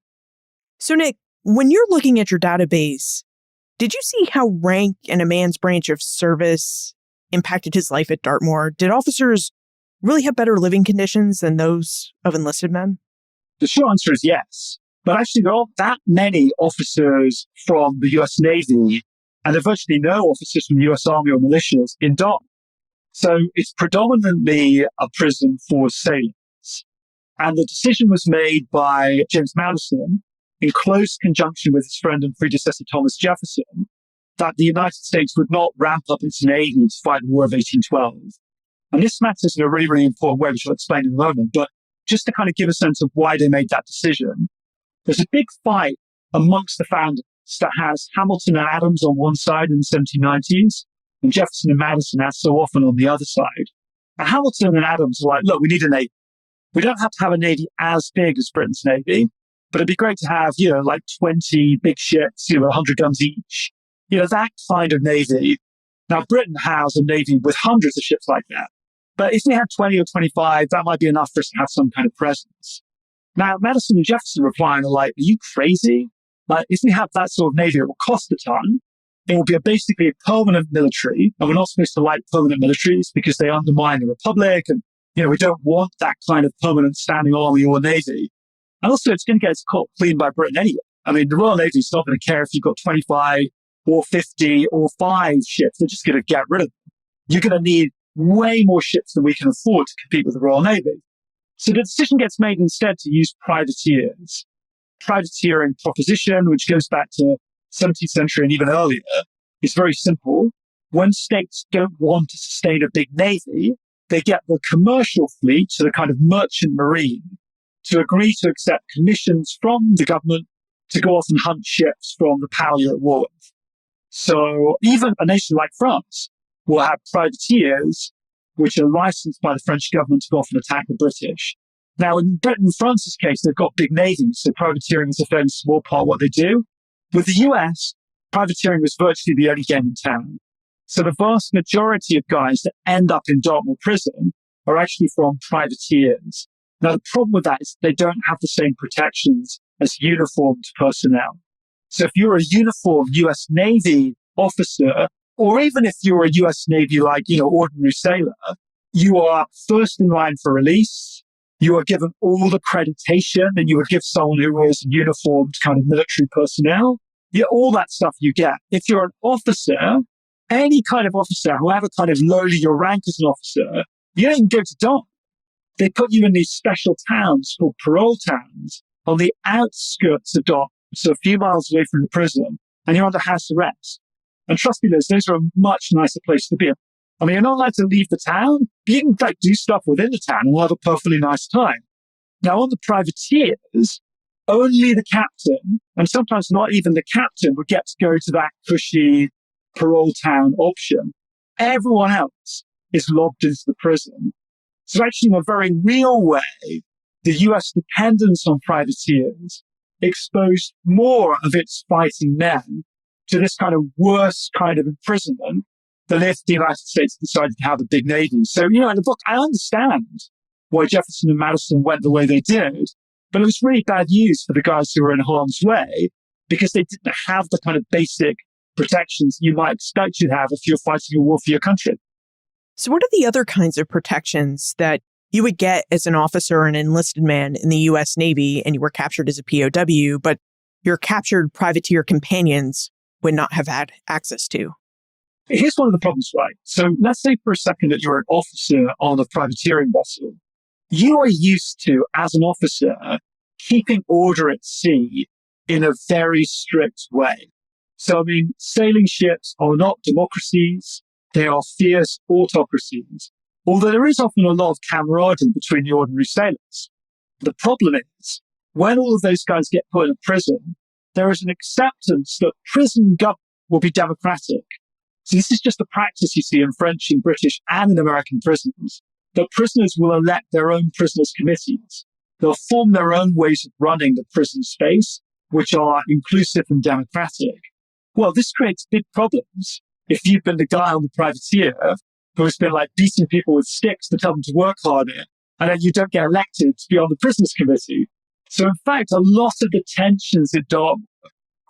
So Nick, when you're looking at your database, did you see how rank and a man's branch of service impacted his life at Dartmoor, did officers really have better living conditions than those of enlisted men? The short answer is yes. But actually, there aren't that many officers from the US Navy, and there are virtually no officers from the US Army or militias in Dartmoor. So it's predominantly a prison for sailors. And the decision was made by James Madison in close conjunction with his friend and predecessor Thomas Jefferson that the United States would not ramp up its navy to fight the War of 1812. And this matters in a really, really important way, which I'll explain in a moment. But just to kind of give a sense of why they made that decision, there's a big fight amongst the founders that has Hamilton and Adams on one side in the 1790s, and Jefferson and Madison, as so often, on the other side. And Hamilton and Adams are like, look, we need a navy. We don't have to have a navy as big as Britain's navy, but it'd be great to have, like 20 big ships, 100 guns each. That kind of navy. Now, Britain has a navy with hundreds of ships like that. But if we had 20 or 25, that might be enough for us to have some kind of presence. Now, Madison and Jefferson reply and are like, are you crazy? Like, if we have that sort of navy, it will cost a ton. It will be basically a permanent military. And we're not supposed to like permanent militaries because they undermine the republic. And, we don't want that kind of permanent standing army or navy. And also, it's going to get its caught clean by Britain anyway. I mean, the Royal Navy is not going to care if you've got 25 or 50 or 5 ships. They're just going to get rid of them. You're going to need way more ships than we can afford to compete with the Royal Navy. So the decision gets made instead to use privateers. Privateering proposition, which goes back to 17th century and even earlier, is very simple. When states don't want to sustain a big navy, they get the commercial fleet, so the kind of merchant marine, to agree to accept commissions from the government to go off and hunt ships from the power you're at war with. So even a nation like France will have privateers which are licensed by the French government to go off and attack the British. Now, in Britain and France's case, they've got big navies, so privateering is a fairly small part of what they do. With the US, privateering was virtually the only game in town. So the vast majority of guys that end up in Dartmoor prison are actually from privateers. Now, the problem with that is they don't have the same protections as uniformed personnel. So if you're a uniformed US Navy officer, or even if you're a US Navy, ordinary sailor, you are first in line for release. You are given all the accreditation that you would give someone who is uniformed kind of military personnel. All that stuff you get. If you're an officer, any kind of officer, however kind of lowly your rank as an officer, you don't even go to Dartmoor. They put you in these special towns called parole towns on the outskirts of Dartmoor, so a few miles away from the prison, and you're under house arrest. And trust me, Liz, those are a much nicer place to be. I mean, you're not allowed to leave the town. You can do stuff within the town and we'll have a perfectly nice time. Now, on the privateers, only the captain, and sometimes not even the captain, would get to go to that cushy parole town option. Everyone else is lobbed into the prison. So actually, in a very real way, the US dependence on privateers exposed more of its fighting men to this kind of worse kind of imprisonment than if the United States decided to have a big navy. So, in the book, I understand why Jefferson and Madison went the way they did, but it was really bad news for the guys who were in harm's way because they didn't have the kind of basic protections you might expect you'd have if you're fighting a war for your country. So what are the other kinds of protections that you would get as an officer or an enlisted man in the U.S. Navy and you were captured as a POW, but your captured privateer companions would not have had access to? Here's one of the problems, right? So let's say for a second that you're an officer on a privateering vessel. You are used to, as an officer, keeping order at sea in a very strict way. So, sailing ships are not democracies. They are fierce autocracies, although there is often a lot of camaraderie between the ordinary sailors. The problem is, when all of those guys get put in a prison, there is an acceptance that prison government will be democratic. So this is just a practice you see in French and British and in American prisons, that prisoners will elect their own prisoners' committees. They'll form their own ways of running the prison space, which are inclusive and democratic. Well, this creates big problems if you've been the guy on the privateer who has been beating people with sticks to tell them to work harder, and then you don't get elected to be on the prisoners' committee. So in fact, a lot of the tensions in Dartmoor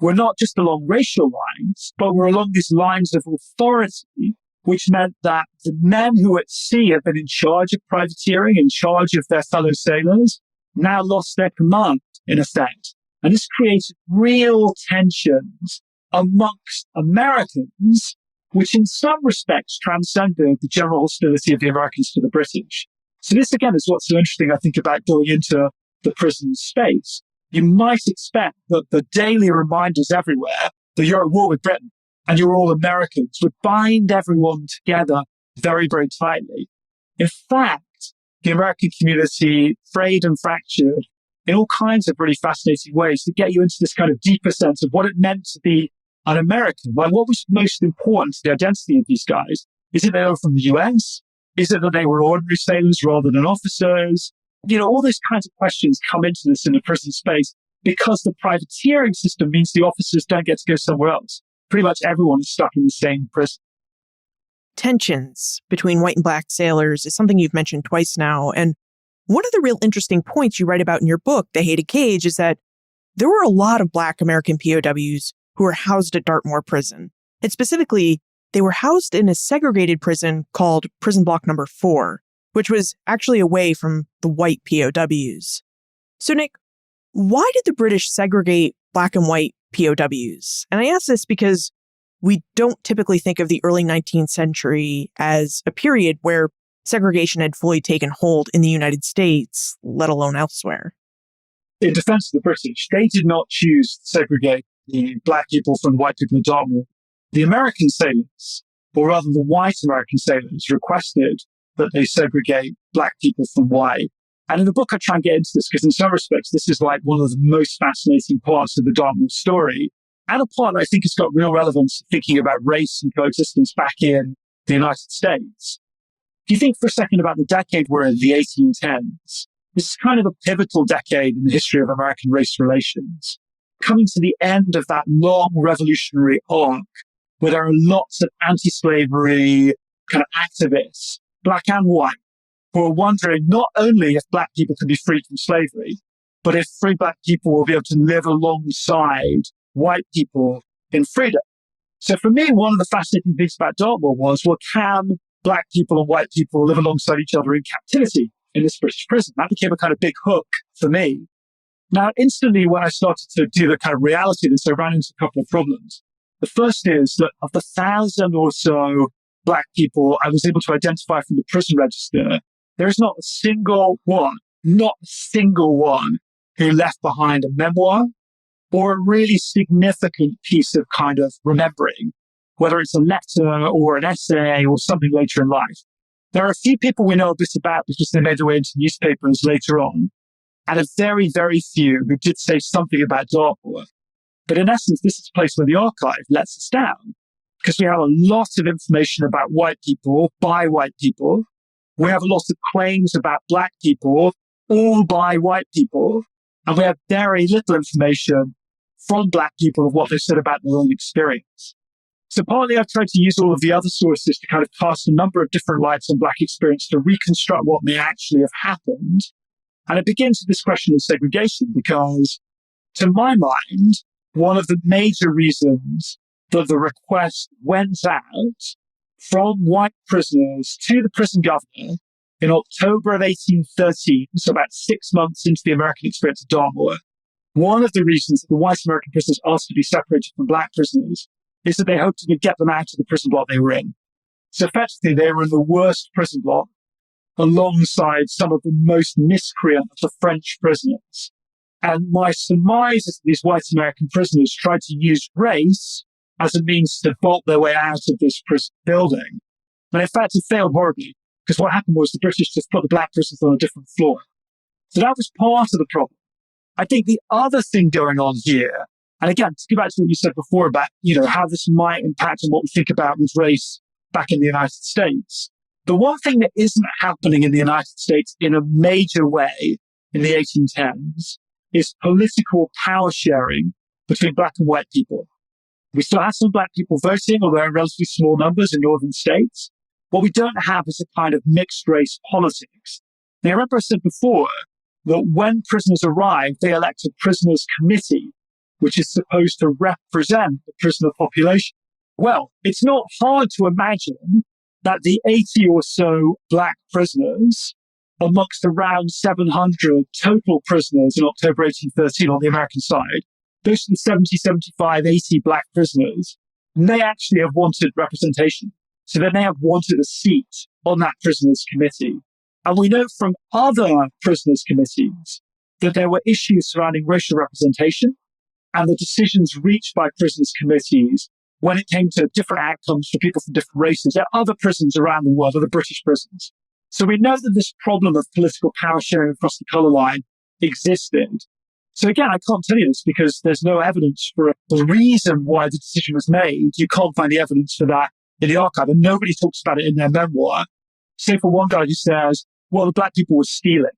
were not just along racial lines, but were along these lines of authority which meant that the men who at sea had been in charge of privateering, in charge of their fellow sailors, now lost their command, in effect. And this created real tensions amongst Americans, which in some respects transcended the general hostility of the Americans to the British. So this, again, is what's so interesting, I think, about going into the prison space. You might expect that the daily reminders everywhere that you're at war with Britain and you're all Americans would bind everyone together very, very tightly. In fact, the American community frayed and fractured in all kinds of really fascinating ways to get you into this kind of deeper sense of what it meant to be an American. Well, what was most important to the identity of these guys? Is it they were from the US? Is it that they were ordinary sailors rather than officers? All those kinds of questions come into this in the prison space because the privateering system means the officers don't get to go somewhere else. Pretty much everyone is stuck in the same prison. Tensions between white and black sailors is something you've mentioned twice now. And one of the real interesting points you write about in your book, The Hated Cage, is that there were a lot of black American POWs who were housed at Dartmoor Prison. And specifically, they were housed in a segregated prison called Prison Block Number 4, which was actually away from the white POWs. So, Nick, why did the British segregate black and white POWs? And I ask this because we don't typically think of the early 19th century as a period where segregation had fully taken hold in the United States, let alone elsewhere. In defense of the British, they did not choose to segregate the black people from the white people at Dartmoor. The American sailors, or rather the white American sailors, requested that they segregate black people from white. And in the book, I try and get into this because in some respects, this is like one of the most fascinating parts of the Dartmoor story. And a part I think has got real relevance thinking about race and coexistence back in the United States. If you think for a second about the decade we're in, the 1810s, this is kind of a pivotal decade in the history of American race relations. Coming to the end of that long revolutionary arc, where there are lots of anti-slavery kind of activists, black and white, who are wondering not only if black people can be freed from slavery, but if free black people will be able to live alongside white people in freedom. So for me, one of the fascinating things about Dartmoor was, well, can black people and white people live alongside each other in captivity in this British prison? That became a kind of big hook for me. Now, instantly, when I started to do the kind of reality of this, I ran into a couple of problems. The first is that of the 1,000 or so black people I was able to identify from the prison register, there is not a single one who left behind a memoir or a really significant piece of kind of remembering, whether it's a letter or an essay or something later in life. There are a few people we know a bit about because they made their way into newspapers later on, and a very, very few who did say something about Dartmoor. But in essence, this is a place where the archive lets us down because we have a lot of information about white people by white people. We have a lot of claims about black people, all by white people. And we have very little information from black people of what they said about their own experience. So partly I've tried to use all of the other sources to kind of cast a number of different lights on black experience to reconstruct what may actually have happened. And it begins with this question of segregation because, to my mind, one of the major reasons that the request went out from white prisoners to the prison governor in October of 1813, so about 6 months into the American experience at Dartmoor, one of the reasons that the white American prisoners asked to be separated from black prisoners is that they hoped to get them out of the prison block they were in. So effectively, they were in the worst prison block alongside some of the most miscreant of the French prisoners. And my surmise is that these white American prisoners tried to use race as a means to bolt their way out of this prison building. And in fact, it failed horribly because what happened was the British just put the black prisoners on a different floor. So that was part of the problem. I think the other thing going on here, and again, to go back to what you said before about, how this might impact on what we think about with race back in the United States. The one thing that isn't happening in the United States in a major way in the 1810s is political power sharing between black and white people. We still have some black people voting, although in relatively small numbers in northern states. What we don't have is a kind of mixed race politics. Now, remember I said before that when prisoners arrive, they elect a prisoners committee, which is supposed to represent the prisoner population. Well, it's not hard to imagine that the 80 or so Black prisoners amongst around 700 total prisoners in October 1813 on the American side, those 70, 75, 80 Black prisoners may actually have wanted representation. So they may have wanted a seat on that prisoners' committee. And we know from other prisoners' committees that there were issues surrounding racial representation and the decisions reached by prisoners' committees when it came to different outcomes for people from different races. There are other prisons around the world, other British prisons. So we know that this problem of political power sharing across the colour line existed. So again, I can't tell you this because there's no evidence for the reason why the decision was made. You can't find the evidence for that in the archive, and nobody talks about it in their memoir. Say for one guy who says, well, the Black people were stealing,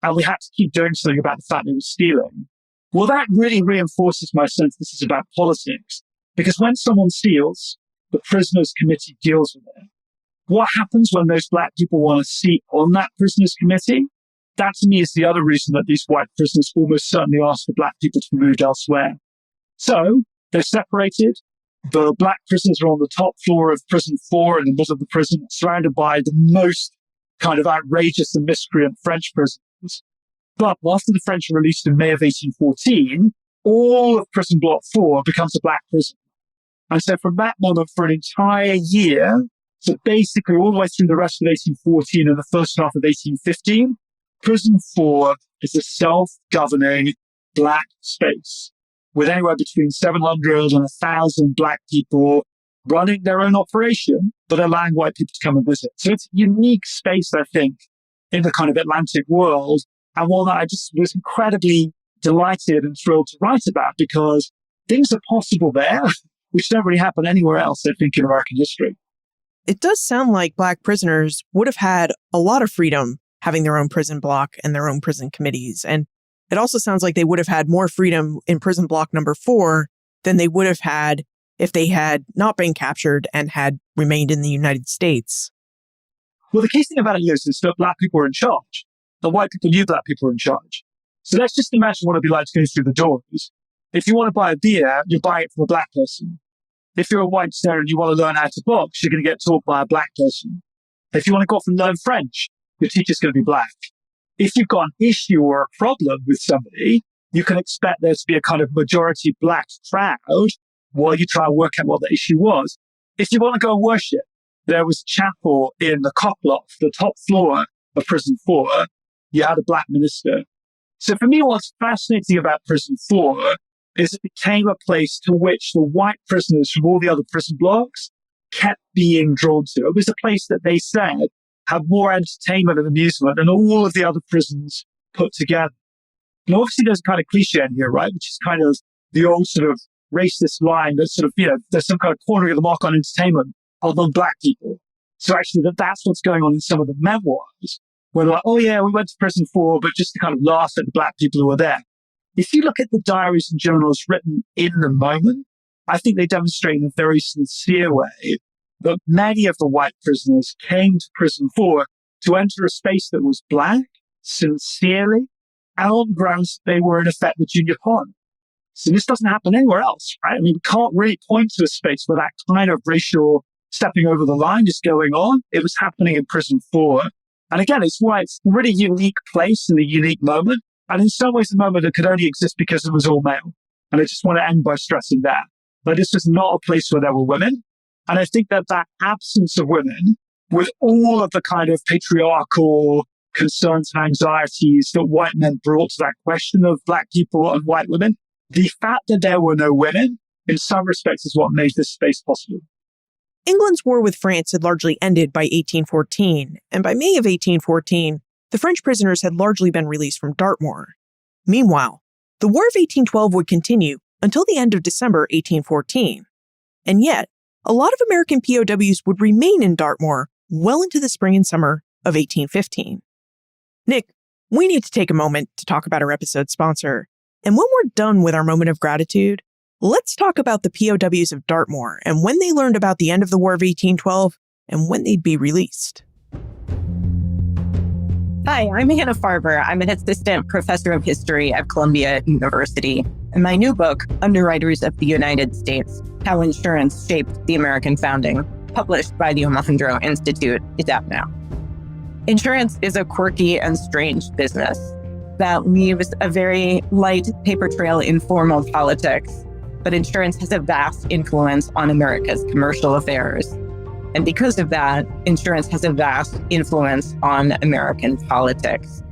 and we had to keep doing something about the fact they were stealing. Well, that really reinforces my sense this is about politics, because when someone steals, the prisoners' committee deals with it. What happens when those Black people want a seat on that prisoners' committee? That to me is the other reason that these white prisoners almost certainly asked for Black people to be moved elsewhere. So they're separated. The Black prisoners are on the top floor of prison 4 in the middle of the prison, surrounded by the most kind of outrageous and miscreant French prisoners. But after the French are released in May of 1814, all of prison block 4 becomes a Black prison. And so from that moment for an entire year, so basically all the way through the rest of 1814 and the first half of 1815, prison 4 is a self-governing Black space with anywhere between 700 and 1,000 Black people running their own operation, but allowing white people to come and visit. So it's a unique space, I think, in the kind of Atlantic world, and one that I just was incredibly delighted and thrilled to write about because things are possible there, which don't really happen anywhere else, I think, in American history. It does sound like Black prisoners would have had a lot of freedom having their own prison block and their own prison committees. And it also sounds like they would have had more freedom in prison block number 4 than they would have had if they had not been captured and had remained in the United States. Well, the key thing about it is that Black people were in charge. The white people knew Black people were in charge. So let's just imagine what it'd be like to go through the doors. If you want to buy a beer, you buy it from a Black person. If you're a white stayer and you want to learn how to box, you're going to get taught by a Black person. If you want to go off and learn French, your teacher's going to be Black. If you've got an issue or a problem with somebody, you can expect there to be a kind of majority Black crowd while you try and work out what the issue was. If you want to go and worship, there was a chapel in the Cockloft, the top floor of prison 4. You had a Black minister. So for me, what's fascinating about prison 4 is it became a place to which the white prisoners from all the other prison blocks kept being drawn to. It was a place that they said had more entertainment and amusement than all of the other prisons put together. And obviously there's a kind of cliche in here, right? Which is kind of the old sort of racist line that sort of, there's some kind of cornering of the mark on entertainment among Black people. So actually that's what's going on in some of the memoirs where they're like, oh yeah, we went to prison 4, but just to kind of laugh at the Black people who were there. If you look at the diaries and journals written in the moment, I think they demonstrate in a very sincere way that many of the white prisoners came to prison 4 to enter a space that was Black, sincerely, and on grounds that they were in effect the junior pawn. So this doesn't happen anywhere else, right? I mean, we can't really point to a space where that kind of racial stepping over the line is going on. It was happening in prison 4. And again, it's why it's a really unique place and a unique moment. And in some ways, a moment that could only exist because it was all male. And I just want to end by stressing that. But this was not a place where there were women. And I think that absence of women, with all of the kind of patriarchal concerns and anxieties that white men brought to that question of Black people and white women, the fact that there were no women, in some respects, is what made this space possible. England's war with France had largely ended by 1814, and by May of 1814, the French prisoners had largely been released from Dartmoor. Meanwhile, the War of 1812 would continue until the end of December 1814. And yet, a lot of American POWs would remain in Dartmoor well into the spring and summer of 1815. Nick, we need to take a moment to talk about our episode sponsor. And when we're done with our moment of gratitude, let's talk about the POWs of Dartmoor and when they learned about the end of the War of 1812 and when they'd be released. Hi, I'm Hannah Farber. I'm an assistant professor of history at Columbia University. And my new book, Underwriters of the United States, How Insurance Shaped the American Founding, published by the Omohundro Institute, is out now. Insurance is a quirky and strange business that leaves a very light paper trail in formal politics, but insurance has a vast influence on America's commercial affairs. And because of that, insurance has a vast influence on American politics.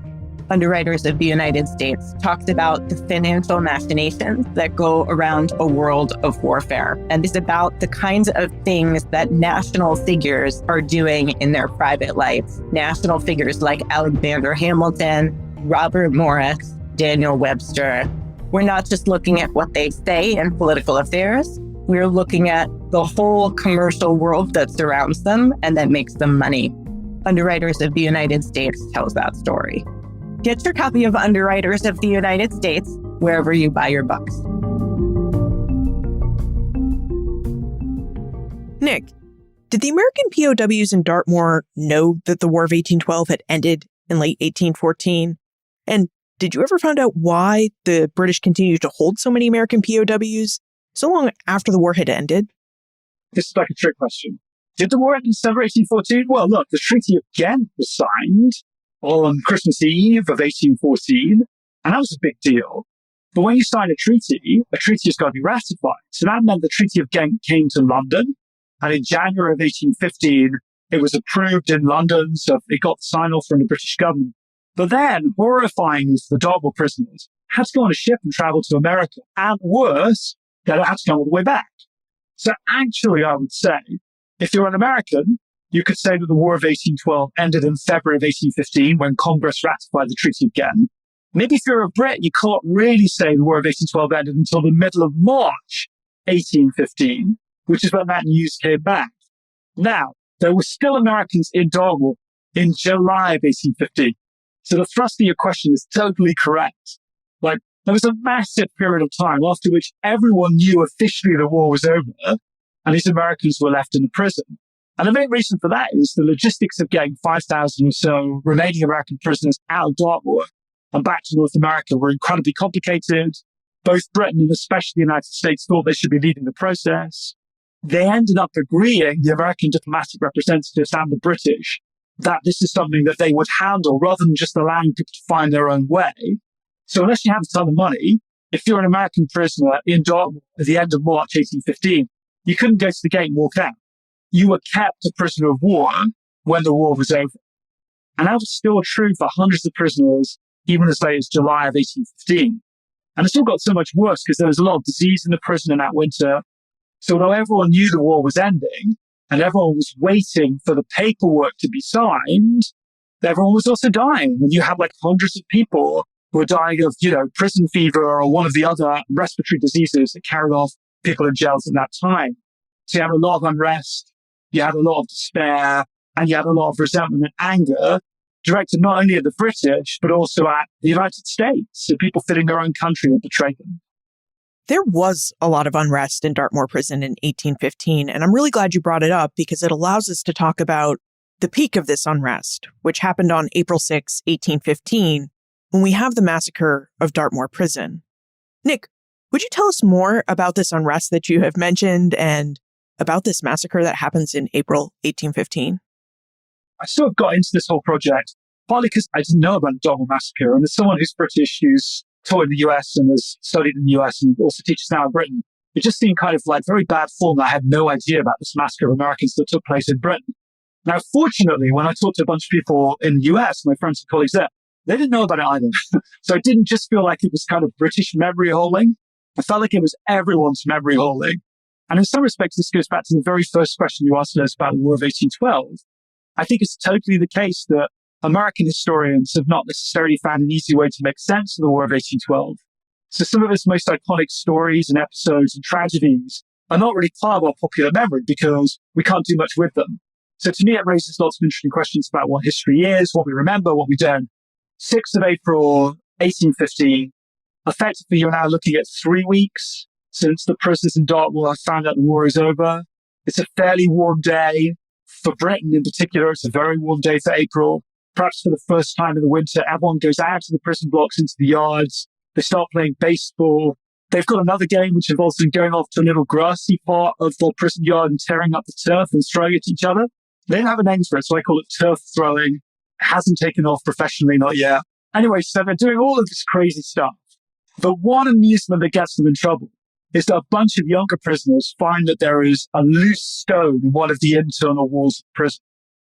Underwriters of the United States talked about the financial machinations that go around a world of warfare, and is about the kinds of things that national figures are doing in their private lives. National figures like Alexander Hamilton, Robert Morris, Daniel Webster. We're not just looking at what they say in political affairs. We're looking at the whole commercial world that surrounds them and that makes them money. Underwriters of the United States tells that story. Get your copy of Underwriters of the United States wherever you buy your books. Nick, did the American POWs in Dartmoor know that the War of 1812 had ended in late 1814? And did you ever find out why the British continued to hold so many American POWs so long after the war had ended? This is like a trick question. Did the war end in December 1814? Well, look, the Treaty of Ghent was signed on Christmas Eve of 1814, and that was a big deal. But when you sign a treaty has got to be ratified. So that meant the Treaty of Ghent came to London, and in January of 1815, it was approved in London, so it got the sign-off from the British government. But then, horrifying for the Dartmoor prisoners, had to go on a ship and travel to America. And worse, they had to come all the way back. So actually, I would say, if you're an American, you could say that the War of 1812 ended in February of 1815 when Congress ratified the Treaty of Ghent. Maybe if you're a Brit, you can't really say the War of 1812 ended until the middle of March 1815, which is when that news came back. Now, there were still Americans in Dartmoor in July of 1815. So the thrust of your question is totally correct. Like, there was a massive period of time after which everyone knew officially the war was over, and these Americans were left in the prison. And the main reason for that is the logistics of getting 5,000 or so remaining American prisoners out of Dartmoor and back to North America were incredibly complicated. Both Britain and especially the United States thought they should be leading the process. They ended up agreeing, the American diplomatic representatives and the British, that this is something that they would handle rather than just allowing people to find their own way. So unless you have a ton of money, if you're an American prisoner in Dartmoor at the end of March 1815, you couldn't go to the gate and walk out. You were kept a prisoner of war when the war was over. And that was still true for hundreds of prisoners, even as late as July of 1815. And it still got so much worse because there was a lot of disease in the prison in that winter. So although everyone knew the war was ending and everyone was waiting for the paperwork to be signed, everyone was also dying. And you had like hundreds of people who were dying of, prison fever or one of the other respiratory diseases that carried off people in jails at that time. So you had a lot of unrest, you had a lot of despair, and you had a lot of resentment and anger directed not only at the British, but also at the United States. So people feeling their own country had betrayed them. There was a lot of unrest in Dartmoor Prison in 1815, and I'm really glad you brought it up because it allows us to talk about the peak of this unrest, which happened on April 6, 1815, when we have the massacre of Dartmoor Prison. Nick, would you tell us more about this unrest that you have mentioned and about this massacre that happens in April 1815? I sort of got into this whole project partly because I didn't know about the Dartmoor massacre. And as someone who's British, who's taught in the US and has studied in the US and also teaches now in Britain, it just seemed kind of like very bad form that I had no idea about this massacre of Americans that took place in Britain. Now, fortunately, when I talked to a bunch of people in the US, my friends and colleagues there, they didn't know about it either. So it didn't just feel like it was kind of British memory holding. I felt like it was everyone's memory holding. And in some respects, this goes back to the very first question you asked us about the War of 1812. I think it's totally the case that American historians have not necessarily found an easy way to make sense of the War of 1812. So some of its most iconic stories and episodes and tragedies are not really part of our popular memory because we can't do much with them. So to me, it raises lots of interesting questions about what history is, what we remember, what we don't. 6th of April, 1815. Effectively, you're now looking at 3 weeks since the prisoners in Dartmoor have found out the war is over. It's a fairly warm day. For Britain in particular, it's a very warm day for April. Perhaps for the first time in the winter, everyone goes out to the prison blocks, into the yards. They start playing baseball. They've got another game which involves them going off to a little grassy part of the prison yard and tearing up the turf and throwing it at each other. They don't have a name for it, so I call it turf throwing. It hasn't taken off professionally, not yet. Anyway, so they're doing all of this crazy stuff. But one amusement that gets them in trouble is that a bunch of younger prisoners find that there is a loose stone in one of the internal walls of the prison.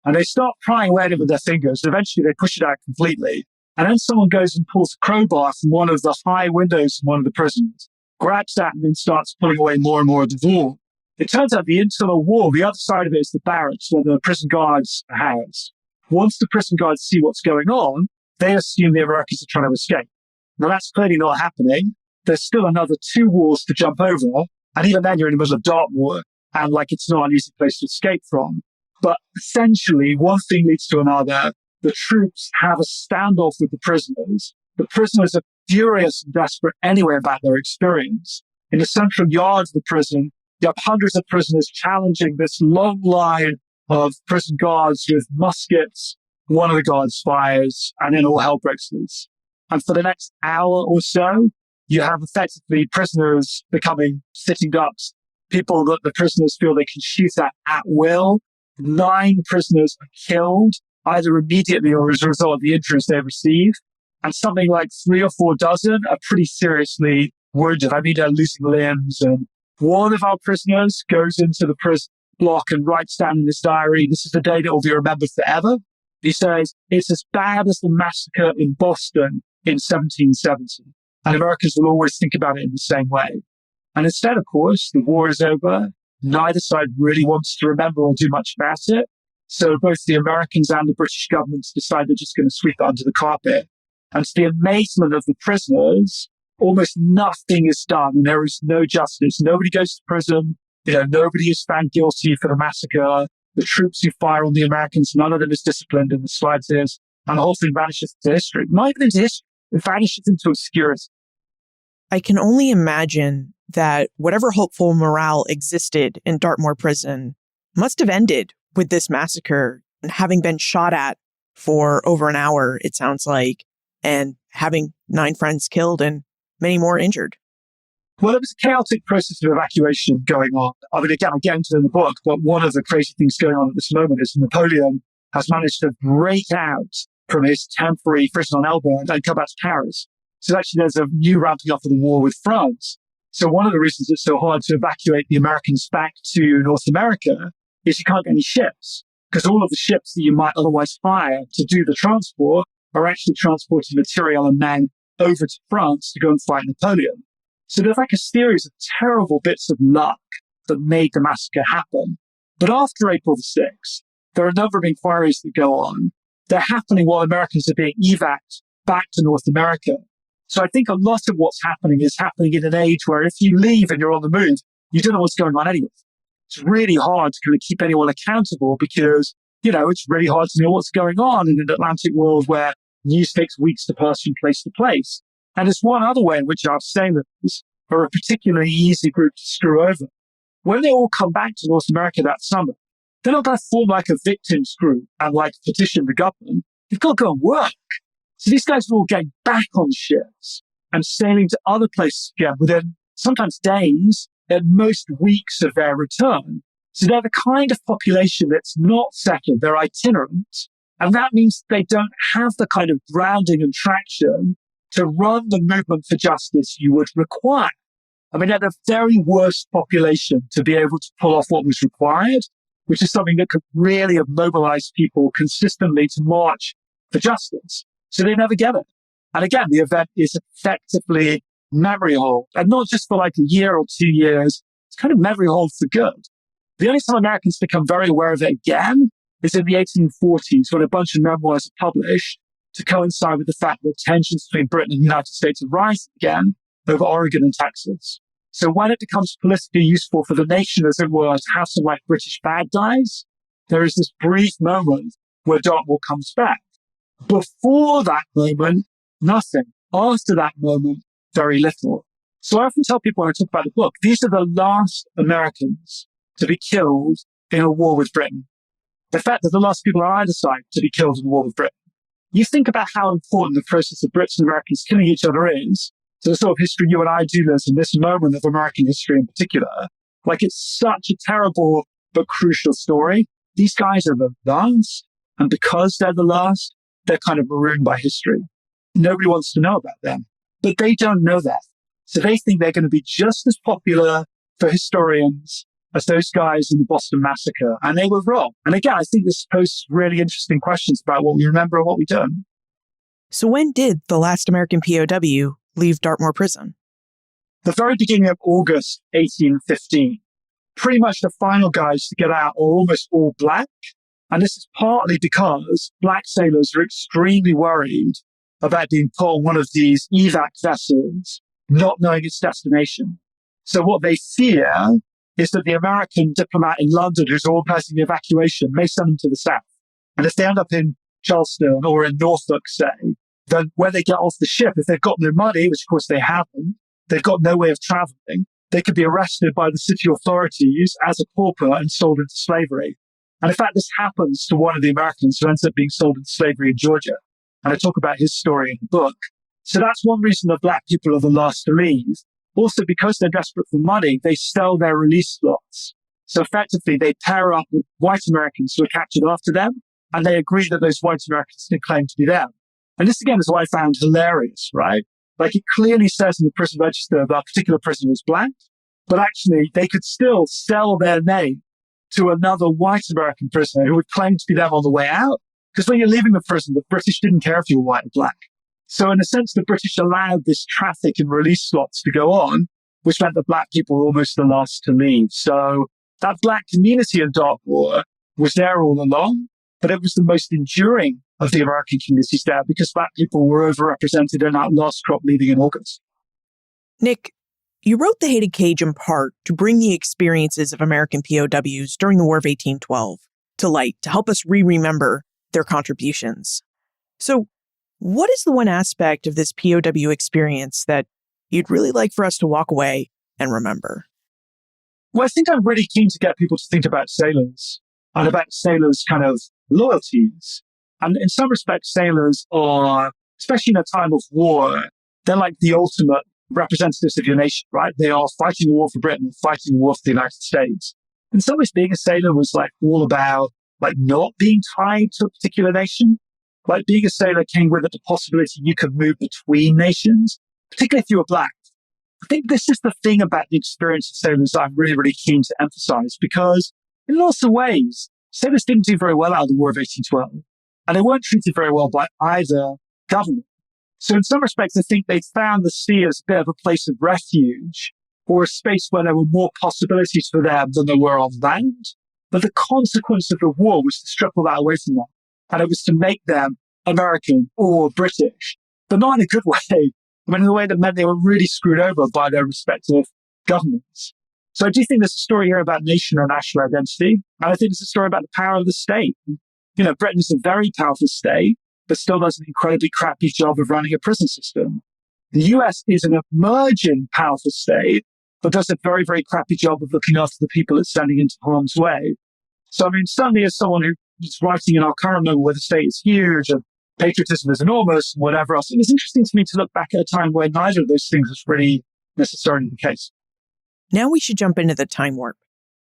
And they start prying away at it with their fingers. Eventually, they push it out completely. And then someone goes and pulls a crowbar from one of the high windows in one of the prisons, grabs that, and then starts pulling away more and more of the wall. It turns out the internal wall, the other side of it is the barracks where the prison guards are housed. Once the prison guards see what's going on, they assume the Americans are trying to escape. Now, that's clearly not happening. There's still another 2 walls to jump over. And even then, you're in the middle of Dartmoor, and it's not an easy place to escape from. But essentially, one thing leads to another. The troops have a standoff with the prisoners. The prisoners are furious and desperate anyway about their experience. In the central yard of the prison, you have hundreds of prisoners challenging this long line of prison guards with muskets. One of the guards fires, and then all hell breaks loose. And for the next hour or so, you have effectively prisoners becoming sitting ducks, people that the prisoners feel they can shoot at will. 9 prisoners are killed, either immediately or as a result of the injuries they receive. And something like 3 or 4 dozen are pretty seriously wounded. I mean, they're losing limbs. And one of our prisoners goes into the prison block and writes down in his diary, this is the day that will be remembered forever. He says, it's as bad as the massacre in Boston in 1770. And Americans will always think about it in the same way. And instead, of course, the war is over. Neither side really wants to remember or do much about it. So both the Americans and the British governments decide they're just going to sweep it under the carpet. And to the amazement of the prisoners, almost nothing is done. There is no justice. Nobody goes to prison. Nobody is found guilty for the massacre. The troops who fire on the Americans, none of them is disciplined in the slightest. And the whole thing vanishes into history. Not even into history. It vanishes into obscurity. I can only imagine that whatever hopeful morale existed in Dartmoor prison must have ended with this massacre and having been shot at for over an hour, it sounds like, and having 9 friends killed and many more injured. Well, it was a chaotic process of evacuation going on. I mean, again, I get into it in the book, but one of the crazy things going on at this moment is Napoleon has managed to break out from his temporary prison on Elba and come back to Paris. So actually there's a new ramping up of the war with France. So one of the reasons it's so hard to evacuate the Americans back to North America is you can't get any ships, because all of the ships that you might otherwise hire to do the transport are actually transporting material and men over to France to go and fight Napoleon. So there's like a series of terrible bits of luck that made the massacre happen. But after April the 6th, there are a number of inquiries that go on. They're happening while Americans are being evac'd back to North America. So I think a lot of what's happening is happening in an age where if you leave and you're on the move, you don't know what's going on anyway. It's really hard to kind of keep anyone accountable because, it's really hard to know what's going on in an Atlantic world where news takes weeks to pass from place to place. And there's one other way in which our sailors are a particularly easy group to screw over. When they all come back to North America that summer, they're not going to form like a victims group and petition the government. They've got to go and work. So these guys are all getting back on ships and sailing to other places again within sometimes days, at most weeks of their return. So they're the kind of population that's not settled, they're itinerant. And that means they don't have the kind of grounding and traction to run the movement for justice you would require. I mean, they're the very worst population to be able to pull off what was required, which is something that could really have mobilized people consistently to march for justice. So they never get it. And again, the event is effectively memory hold, and not just for a year or 2 years. It's kind of memory hold for good. The only time Americans become very aware of it again is in the 1840s when a bunch of memoirs are published to coincide with the fact that tensions between Britain and the United States are rising again over Oregon and Texas. So when it becomes politically useful for the nation, as it were, to have some British bad guys, there is this brief moment where Dartmoor comes back. Before that moment, nothing. After that moment, very little. So I often tell people when I talk about the book, these are the last Americans to be killed in a war with Britain. In fact, they're the last people on either side to be killed in a war with Britain. You think about how important the process of Brits and Americans killing each other is So the sort of history you and I do this in this moment of American history in particular, like it's such a terrible but crucial story. These guys are the last, and because they're the last, they're kind of marooned by history. Nobody wants to know about them, but they don't know that. So they think they're going to be just as popular for historians as those guys in the Boston Massacre, and they were wrong. And again, I think this poses really interesting questions about what we remember and what we don't. So when did the last American POW leave Dartmoor Prison? The very beginning of August 1815. Pretty much the final guys to get out are almost all black. And this is partly because black sailors are extremely worried about being put on one of these evac vessels, not knowing its destination. So what they fear is that the American diplomat in London who's organizing the evacuation may send them to the south. And if they end up in Charleston or in Norfolk, say, then when they get off the ship, if they've got no money, which of course they haven't, they've got no way of traveling, they could be arrested by the city authorities as a pauper and sold into slavery. And in fact, this happens to one of the Americans who ends up being sold into slavery in Georgia. And I talk about his story in the book. So that's one reason the black people are the last to leave. Also, because they're desperate for money, they sell their release slots. So effectively, they pair up with white Americans who are captured after them, and they agree that those white Americans can claim to be them. And this, again, is what I found hilarious, right? Like it clearly says in the prison register that a particular prisoner is black, but actually they could still sell their name to another white American prisoner who would claim to be them on the way out. Because when you're leaving the prison, the British didn't care if you were white or black. So in a sense, the British allowed this traffic in release slots to go on, which meant that black people were almost the last to leave. So that black community in Dartmoor was there all along, but it was the most enduring of the American communities there because black people were overrepresented in that last crop leaving in August. Nick, you wrote The Hated Cage in part to bring the experiences of American POWs during the War of 1812 to light, to help us remember their contributions. So what is the one aspect of this POW experience that you'd really like for us to walk away and remember? Well, I think I'm really keen to get people to think about sailors and about sailors' kind of loyalties. And in some respects, sailors are, especially in a time of war, they're like the ultimate representatives of your nation, right? They are fighting a war for Britain, fighting a war for the United States. In some ways, being a sailor was like all about like not being tied to a particular nation. Like being a sailor came with it the possibility you could move between nations, particularly if you were black. I think this is the thing about the experience of sailors I'm really, really keen to emphasize because in lots of ways, sailors didn't do very well out of the War of 1812 and they weren't treated very well by either government. So in some respects, I think they found the sea as a bit of a place of refuge or a space where there were more possibilities for them than there were on land. But the consequence of the war was to strip all that away from them. And it was to make them American or British, but not in a good way. I mean, in a way that meant they were really screwed over by their respective governments. So I do think there's a story here about nation or national identity. And I think it's a story about the power of the state. You know, Britain is a very powerful state, but still does an incredibly crappy job of running a prison system. The US is an emerging powerful state, but does a very, very crappy job of looking after the people it's sending into harm's way. So, I mean, certainly as someone who's writing in our current moment where the state is huge and patriotism is enormous and whatever else, it was interesting to me to look back at a time where neither of those things was really necessarily the case. Now we should jump into the time warp.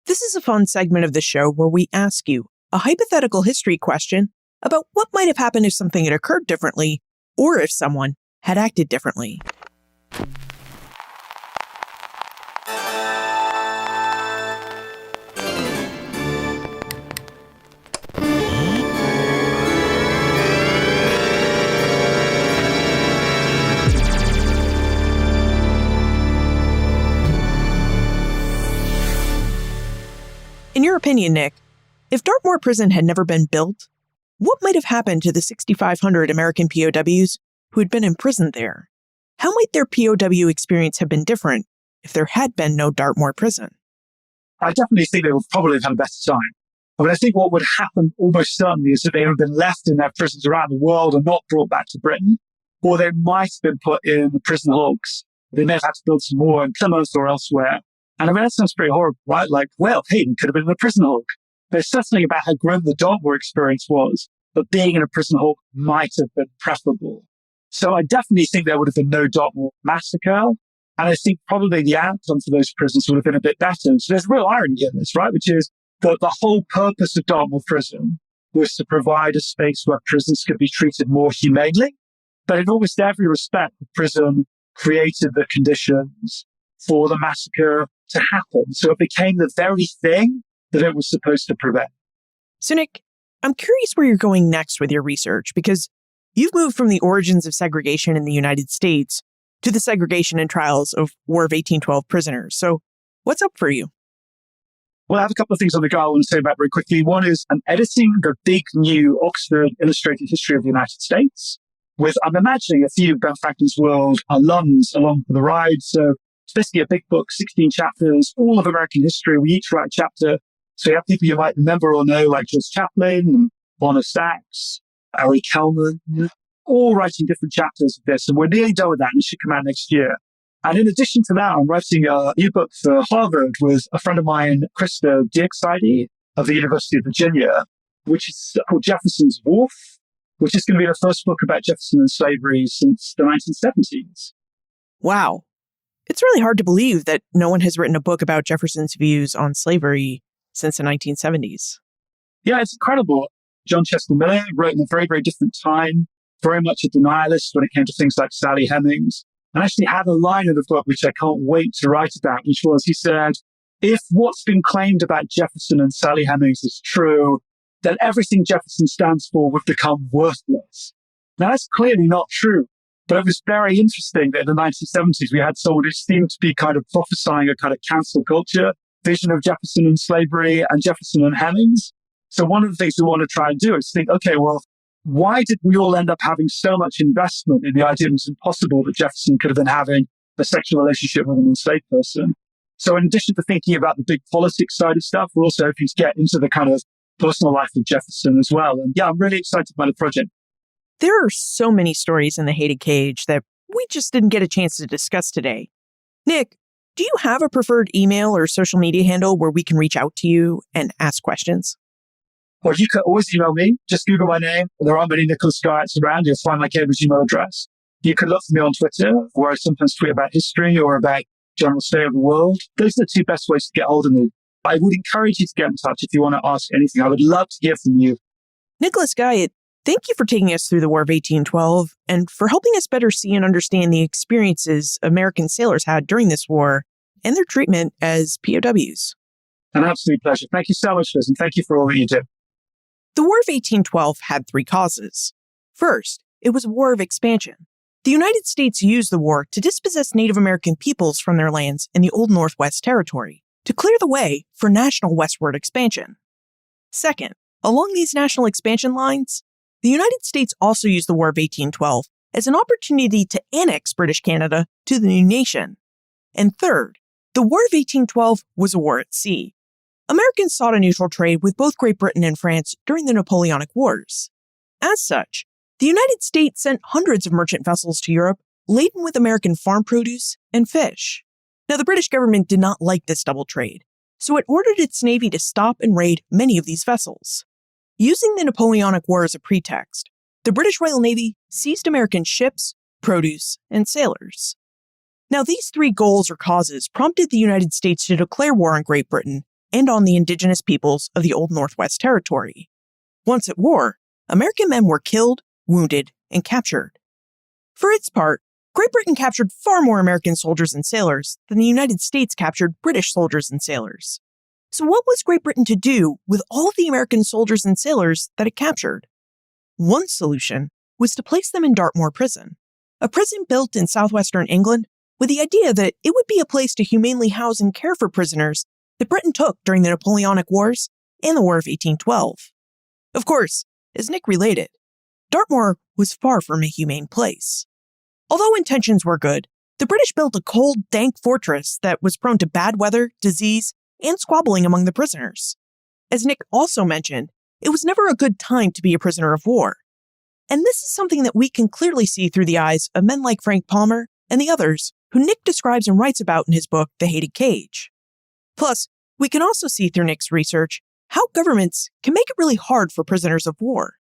This is a fun segment of the show where we ask you a hypothetical history question about what might have happened if something had occurred differently or if someone had acted differently. In your opinion, Nick, if Dartmoor Prison had never been built, what might have happened to the 6,500 American POWs who had been imprisoned there? How might their POW experience have been different if there had been no Dartmoor Prison? I definitely think they would probably have had a better time. I mean, I think what would happen almost certainly is that they would have been left in their prisons around the world and not brought back to Britain, or they might have been put in the prison hulks. They may have had to build some more in Plymouth or elsewhere. And I mean, that sounds pretty horrible, right? Like, well, Hayden could have been in a prison hulk. There's something about how grim the Dartmoor experience was, but being in a prison hulk might have been preferable. So I definitely think there would have been no Dartmoor massacre. And I think probably the outcome for those prisons would have been a bit better. So there's real irony in this, right? Which is that the whole purpose of Dartmoor Prison was to provide a space where prisoners could be treated more humanely. But in almost every respect, the prison created the conditions for the massacre to happen. So it became the very thing that it was supposed to prevent. So Nick, I'm curious where you're going next with your research, because you've moved from the origins of segregation in the United States to the segregation and trials of War of 1812 prisoners. So what's up for you? Well, I have a couple of things on the go I want to say about very quickly. One is I'm editing the big new Oxford Illustrated History of the United States with, I'm imagining, a few Ben Franklin's World alums along for the ride. So it's basically a big book, 16 chapters, all of American history. We each write a chapter. So you have people you might remember or know, like George Chaplin, and Bonner Sachs, Ari Kelman, all writing different chapters of this. And we're nearly done with that, and it should come out next year. And in addition to that, I'm writing a new book for Harvard with a friend of mine, Krista Dierkside of the University of Virginia, which is called Jefferson's Wharf, which is going to be the first book about Jefferson and slavery since the 1970s. Wow. It's really hard to believe that no one has written a book about Jefferson's views on slavery since the 1970s. Yeah, it's incredible. John Chester Miller wrote in a very, very different time, very much a denialist when it came to things like Sally Hemings, and actually had a line in the book which I can't wait to write about, which was, he said, if what's been claimed about Jefferson and Sally Hemings is true, then everything Jefferson stands for would become worthless. Now, that's clearly not true, but it was very interesting that in the 1970s, we had someone who seemed to be kind of prophesying a kind of cancel culture vision of Jefferson and slavery and Jefferson and Hemings. So one of the things we want to try and do is think, okay, well, why did we all end up having so much investment in the idea it was impossible that Jefferson could have been having a sexual relationship with an enslaved person? So in addition to thinking about the big politics side of stuff, we're also hoping to get into the kind of personal life of Jefferson as well. And yeah, I'm really excited by the project. There are so many stories in The Hated Cage that we just didn't get a chance to discuss today. Nick, do you have a preferred email or social media handle where we can reach out to you and ask questions? Well, you can always email me. Just Google my name. There aren't many Nicholas Guyatts around. You'll find my Cambridge email address. You can look for me on Twitter, where I sometimes tweet about history or about general state of the world. Those are the two best ways to get hold of me. I would encourage you to get in touch if you want to ask anything. I would love to hear from you. Nicholas Guyatt, thank you for taking us through the War of 1812 and for helping us better see and understand the experiences American sailors had during this war and their treatment as POWs. An absolute pleasure. Thank you so much, Liz, and thank you for all that you do. The War of 1812 had three causes. First, it was a war of expansion. The United States used the war to dispossess Native American peoples from their lands in the Old Northwest Territory to clear the way for national westward expansion. Second, along these national expansion lines, the United States also used the War of 1812 as an opportunity to annex British Canada to the new nation. And third, the War of 1812 was a war at sea. Americans sought a neutral trade with both Great Britain and France during the Napoleonic Wars. As such, the United States sent hundreds of merchant vessels to Europe laden with American farm produce and fish. Now, the British government did not like this double trade, so it ordered its navy to stop and raid many of these vessels. Using the Napoleonic War as a pretext, the British Royal Navy seized American ships, produce, and sailors. Now, these three goals or causes prompted the United States to declare war on Great Britain and on the indigenous peoples of the Old Northwest Territory. Once at war, American men were killed, wounded, and captured. For its part, Great Britain captured far more American soldiers and sailors than the United States captured British soldiers and sailors. So what was Great Britain to do with all of the American soldiers and sailors that it captured? One solution was to place them in Dartmoor Prison, a prison built in southwestern England with the idea that it would be a place to humanely house and care for prisoners that Britain took during the Napoleonic Wars and the War of 1812. Of course, as Nick related, Dartmoor was far from a humane place. Although intentions were good, the British built a cold, dank fortress that was prone to bad weather, disease, and squabbling among the prisoners. As Nick also mentioned, it was never a good time to be a prisoner of war. And this is something that we can clearly see through the eyes of men like Frank Palmer and the others who Nick describes and writes about in his book, The Hated Cage. Plus, we can also see through Nick's research how governments can make it really hard for prisoners of war.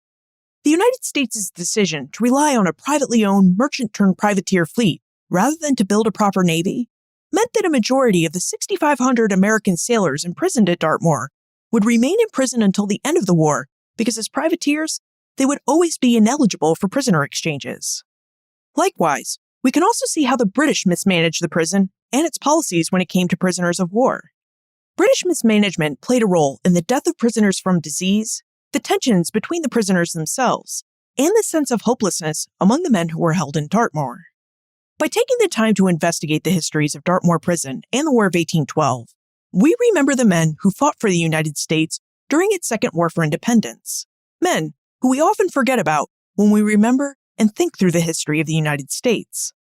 The United States' decision to rely on a privately owned merchant-turned-privateer fleet rather than to build a proper navy meant that a majority of the 6,500 American sailors imprisoned at Dartmoor would remain in prison until the end of the war because as privateers, they would always be ineligible for prisoner exchanges. Likewise, we can also see how the British mismanaged the prison and its policies when it came to prisoners of war. British mismanagement played a role in the death of prisoners from disease, the tensions between the prisoners themselves, and the sense of hopelessness among the men who were held in Dartmoor. By taking the time to investigate the histories of Dartmoor Prison and the War of 1812, we remember the men who fought for the United States during its Second War for Independence, men who we often forget about when we remember and think through the history of the United States.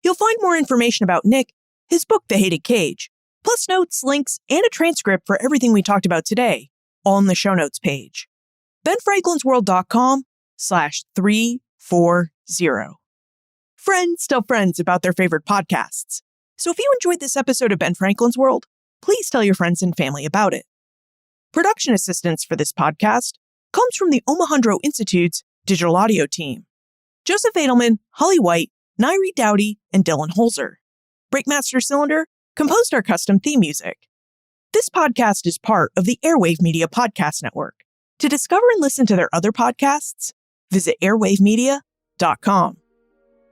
You'll find more information about Nick, his book, The Hated Cage, plus notes, links, and a transcript for everything we talked about today, all in the show notes page. benfranklinsworld.com/340. Friends tell friends about their favorite podcasts. So if you enjoyed this episode of Ben Franklin's World, please tell your friends and family about it. Production assistance for this podcast comes from the Omohundro Institute's digital audio team. Joseph Edelman, Holly White, Nairi Dowdy, and Dylan Holzer. Breakmaster Cylinder composed our custom theme music. This podcast is part of the Airwave Media Podcast Network. To discover and listen to their other podcasts, visit airwavemedia.com.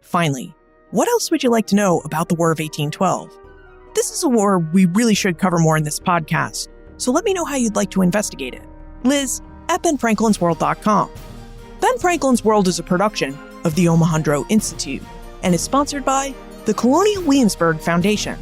Finally, what else would you like to know about the War of 1812? This is a war we really should cover more in this podcast, so let me know how you'd like to investigate it. Liz at benfranklinsworld.com. Ben Franklin's World is a production of the Omohundro Institute and is sponsored by the Colonial Williamsburg Foundation.